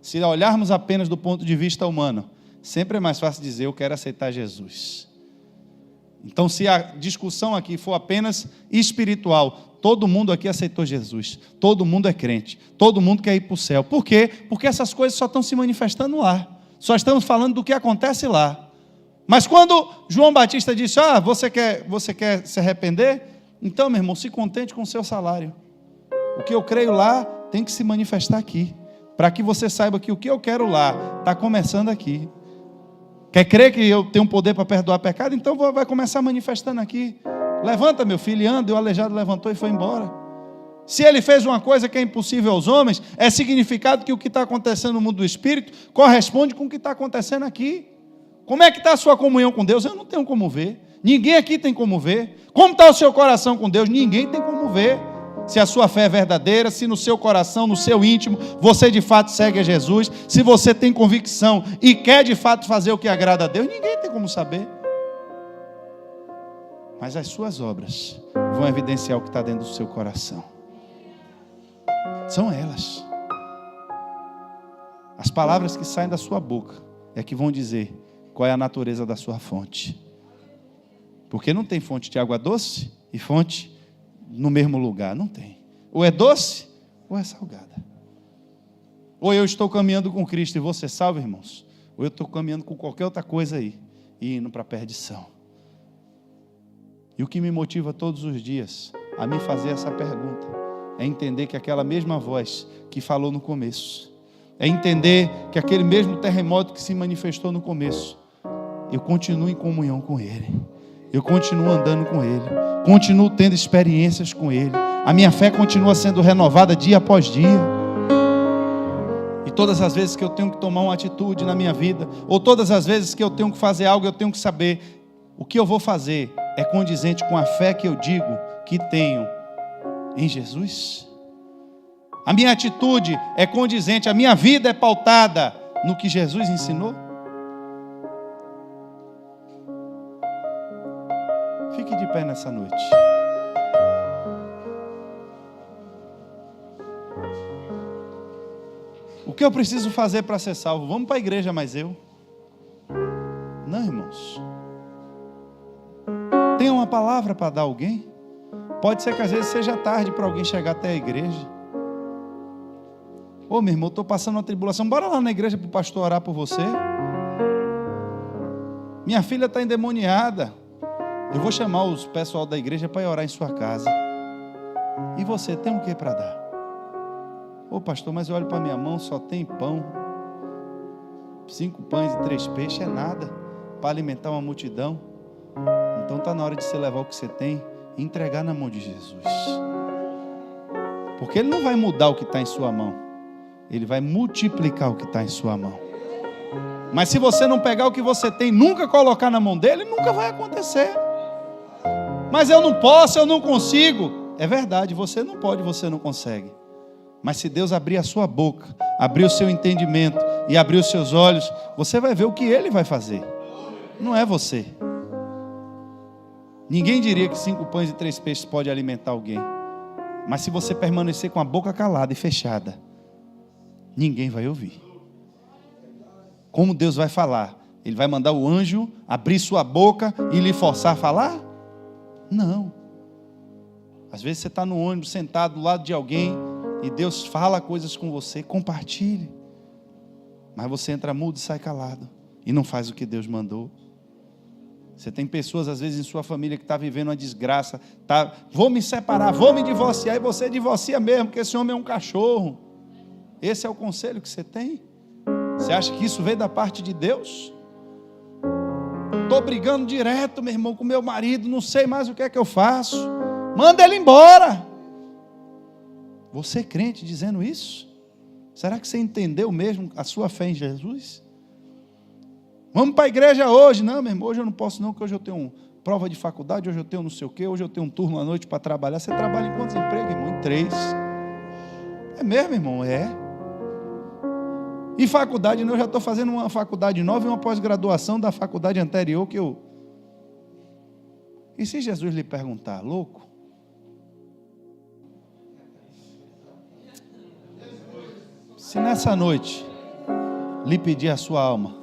se olharmos apenas do ponto de vista humano, sempre é mais fácil dizer: eu quero aceitar Jesus. Então, se a discussão aqui for apenas espiritual, todo mundo aqui aceitou Jesus, todo mundo é crente, todo mundo quer ir para o céu. Por quê? Porque essas coisas só estão se manifestando lá. Só estamos falando do que acontece lá. Mas quando João Batista disse: você quer se arrepender? Então, meu irmão, se contente com o seu salário. O que eu creio lá tem que se manifestar aqui, para que você saiba que o que eu quero lá está começando aqui. Quer crer que eu tenho poder para perdoar pecado? Então vai começar manifestando aqui. Levanta, meu filho, e anda. E o aleijado levantou e foi embora. Se ele fez uma coisa que é impossível aos homens, é significado que o que está acontecendo no mundo do Espírito corresponde com o que está acontecendo aqui. Como é que está a sua comunhão com Deus? Eu não tenho como ver. Ninguém aqui tem como ver. Como está o seu coração com Deus? Ninguém tem como ver. Se a sua fé é verdadeira, se no seu coração, no seu íntimo, você de fato segue a Jesus, se você tem convicção e quer de fato fazer o que agrada a Deus, ninguém tem como saber. Mas as suas obras vão evidenciar o que está dentro do seu coração. São elas. As palavras que saem da sua boca é que vão dizer qual é a natureza da sua fonte. Porque não tem fonte de água doce e fonte no mesmo lugar. Não tem. Ou é doce ou é salgada. Ou eu estou caminhando com Cristo e vou ser salvo, irmãos, ou eu estou caminhando com qualquer outra coisa aí e indo para a perdição. E o que me motiva todos os dias a me fazer essa pergunta é entender que aquela mesma voz que falou no começo, é entender que aquele mesmo terremoto que se manifestou no começo, eu continuo em comunhão com Ele, eu continuo andando com Ele, continuo tendo experiências com Ele, a minha fé continua sendo renovada dia após dia. E todas as vezes que eu tenho que tomar uma atitude na minha vida, ou todas as vezes que eu tenho que fazer algo, eu tenho que saber o que eu vou fazer é condizente com a fé que eu digo que tenho em Jesus. A minha atitude é condizente, a minha vida é pautada no que Jesus ensinou. Fique de pé nessa noite. O que eu preciso fazer para ser salvo? Vamos para a igreja, mas eu? Não, irmãos. Tem uma palavra para dar a alguém? Pode ser que às vezes seja tarde para alguém chegar até a igreja. Ô, meu irmão, estou passando uma tribulação. Bora lá na igreja para o pastor orar por você. Minha filha está endemoniada. Eu vou chamar os pessoal da igreja para ir orar em sua casa. E você tem o que para dar? Ô pastor, mas eu olho para minha mão, só tem pão. 5 pães e 3 peixes é nada para alimentar uma multidão. Então está na hora de você levar o que você tem e entregar na mão de Jesus. Porque Ele não vai mudar o que está em sua mão. Ele vai multiplicar o que está em sua mão. Mas se você não pegar o que você tem, nunca colocar na mão dele, nunca vai acontecer. Mas eu não posso, eu não consigo. É verdade, você não pode, você não consegue. Mas se Deus abrir a sua boca, abrir o seu entendimento e abrir os seus olhos, você vai ver o que Ele vai fazer. Não é você. Ninguém diria que 5 pães e 3 peixes pode alimentar alguém. Mas se você permanecer com a boca calada e fechada, ninguém vai ouvir. Como Deus vai falar? Ele vai mandar o anjo abrir sua boca e lhe forçar a falar? Não. Às vezes você está no ônibus sentado do lado de alguém e Deus fala coisas com você, compartilhe. Mas você entra mudo e sai calado e não faz o que Deus mandou. Você tem pessoas às vezes em sua família que está vivendo uma desgraça, vou me separar, vou me divorciar, e você divorcia mesmo, porque esse homem é um cachorro. Esse é o conselho que você tem? Você acha que isso veio da parte de Deus? Estou brigando direto, meu irmão, com meu marido, não sei mais o que é que eu faço. Manda ele embora. Você crente dizendo isso? Será que você entendeu mesmo a sua fé em Jesus? Vamos para a igreja hoje. Não, meu irmão, hoje eu não posso não, porque hoje eu tenho prova de faculdade, hoje eu tenho não sei o quê, hoje eu tenho um turno à noite para trabalhar. Você trabalha em quantos empregos, irmão? Em 3. É mesmo, irmão? É. E faculdade, eu já estou fazendo uma faculdade nova e uma pós-graduação da faculdade anterior que eu... E se Jesus lhe perguntar, louco? Se nessa noite lhe pedir a sua alma,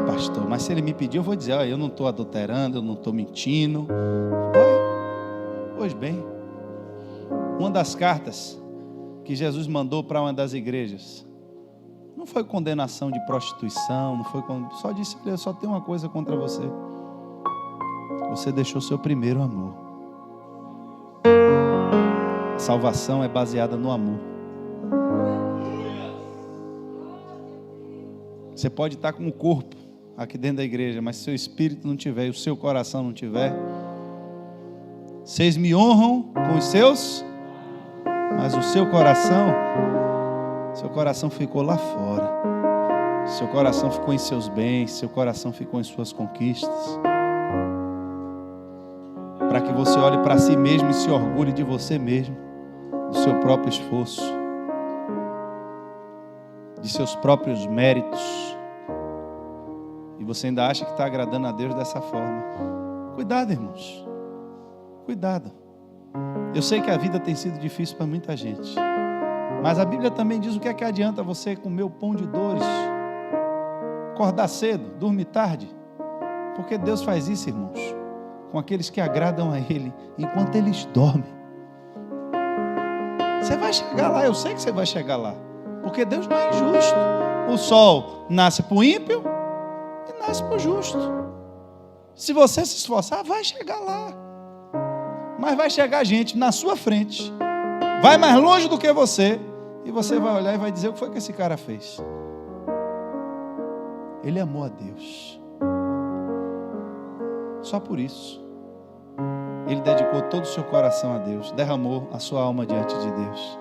pastor, mas se ele me pedir, eu vou dizer, eu não estou adulterando, eu não estou mentindo. Pois bem, uma das cartas que Jesus mandou para uma das igrejas, não foi condenação de prostituição, não foi, só disse, eu só tenho uma coisa contra você. Você deixou seu primeiro amor. A salvação é baseada no amor. Você pode estar com o corpo aqui dentro da igreja, mas se seu espírito não tiver e o seu coração não tiver, vocês me honram com os seus, mas o seu coração ficou lá fora. Seu coração ficou em seus bens, seu coração ficou em suas conquistas. Para que você olhe para si mesmo e se orgulhe de você mesmo, do seu próprio esforço, de seus próprios méritos, e você ainda acha que está agradando a Deus dessa forma. Cuidado, irmãos, cuidado. Eu sei que a vida tem sido difícil para muita gente, mas a Bíblia também diz o que é que adianta você comer o pão de dores, acordar cedo, dormir tarde, porque Deus faz isso, irmãos, com aqueles que agradam a Ele, enquanto eles dormem. Você vai chegar lá, eu sei que você vai chegar lá, porque Deus não é injusto. O sol nasce para o ímpio e nasce para o justo. Se você se esforçar, vai chegar lá. Mas vai chegar gente na sua frente, vai mais longe do que você, e você vai olhar e vai dizer: o que foi que esse cara fez? Ele amou a Deus. Só por isso. Ele dedicou todo o seu coração a Deus, derramou a sua alma diante de Deus.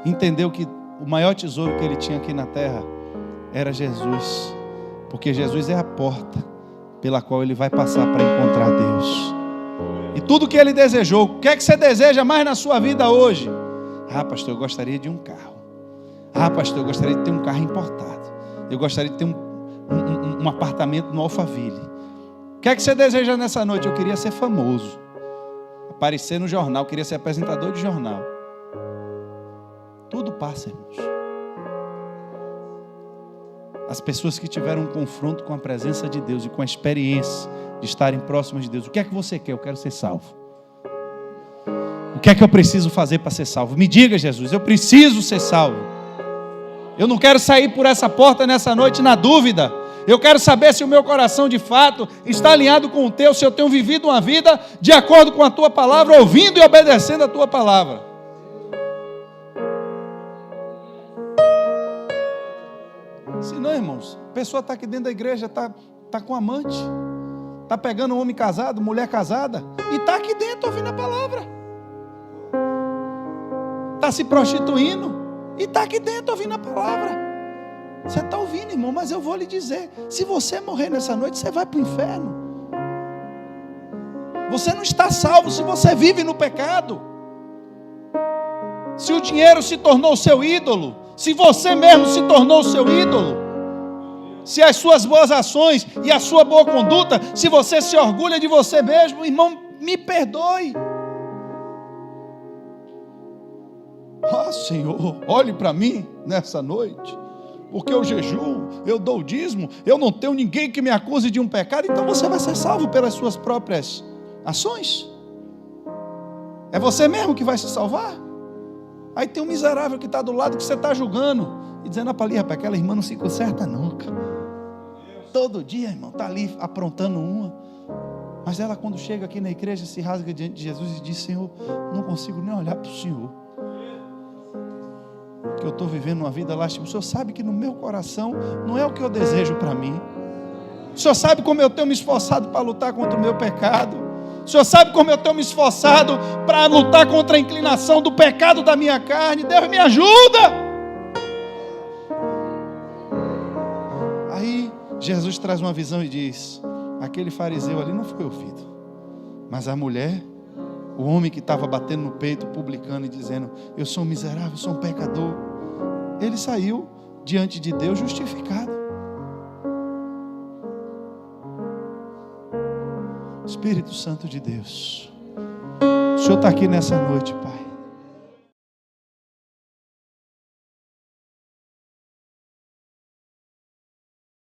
Entendeu que o maior tesouro que ele tinha aqui na terra era Jesus, porque Jesus é a porta pela qual ele vai passar para encontrar Deus. E tudo que ele desejou, o que é que você deseja mais na sua vida hoje? Ah, pastor, eu gostaria de um carro. Ah, pastor, eu gostaria de ter um carro importado. Eu gostaria de ter um apartamento no Alphaville. O que é que você deseja nessa noite? Eu queria ser famoso, aparecer no jornal, queria ser apresentador de jornal. Tudo passa, irmãos. As pessoas que tiveram um confronto com a presença de Deus e com a experiência de estarem próximas de Deus, o que é que você quer? Eu quero ser salvo. O que é que eu preciso fazer para ser salvo? Me diga, Jesus, eu preciso ser salvo. Eu não quero sair por essa porta nessa noite na dúvida. Eu quero saber se o meu coração de fato está alinhado com o teu, se eu tenho vivido uma vida de acordo com a tua palavra, ouvindo e obedecendo a tua palavra. Se não, irmãos, a pessoa está aqui dentro da igreja, está com amante, está pegando um homem casado, mulher casada, e está aqui dentro ouvindo a palavra. Está se prostituindo, e está aqui dentro ouvindo a palavra. Você está ouvindo, irmão, mas eu vou lhe dizer, se você morrer nessa noite, você vai para o inferno. Você não está salvo se você vive no pecado. Se o dinheiro se tornou seu ídolo, se você mesmo se tornou seu ídolo, se as suas boas ações e a sua boa conduta, se você se orgulha de você mesmo, irmão, me perdoe. Ah, Senhor, olhe para mim nessa noite, porque eu jejuo, eu dou o dízimo, eu não tenho ninguém que me acuse de um pecado, então você vai ser salvo pelas suas próprias ações. É você mesmo que vai se salvar. Aí tem um miserável que está do lado que você está julgando e dizendo para ali, rapaz, aquela irmã não se conserta nunca. Todo dia, irmão, está ali aprontando uma. Mas ela, quando chega aqui na igreja, se rasga diante de Jesus e diz: Senhor, não consigo nem olhar para o Senhor, que eu estou vivendo uma vida lástima. O Senhor sabe que no meu coração não é o que eu desejo para mim. O Senhor sabe como eu tenho me esforçado para lutar contra o meu pecado. O Senhor sabe como eu tenho me esforçado para lutar contra a inclinação do pecado da minha carne. Deus me ajuda. Aí Jesus traz uma visão e diz: aquele fariseu ali não foi ouvido, mas a mulher, o homem que estava batendo no peito, publicando e dizendo: eu sou um miserável, eu sou um pecador, ele saiu diante de Deus justificado. Espírito Santo de Deus, o Senhor está aqui nessa noite, Pai.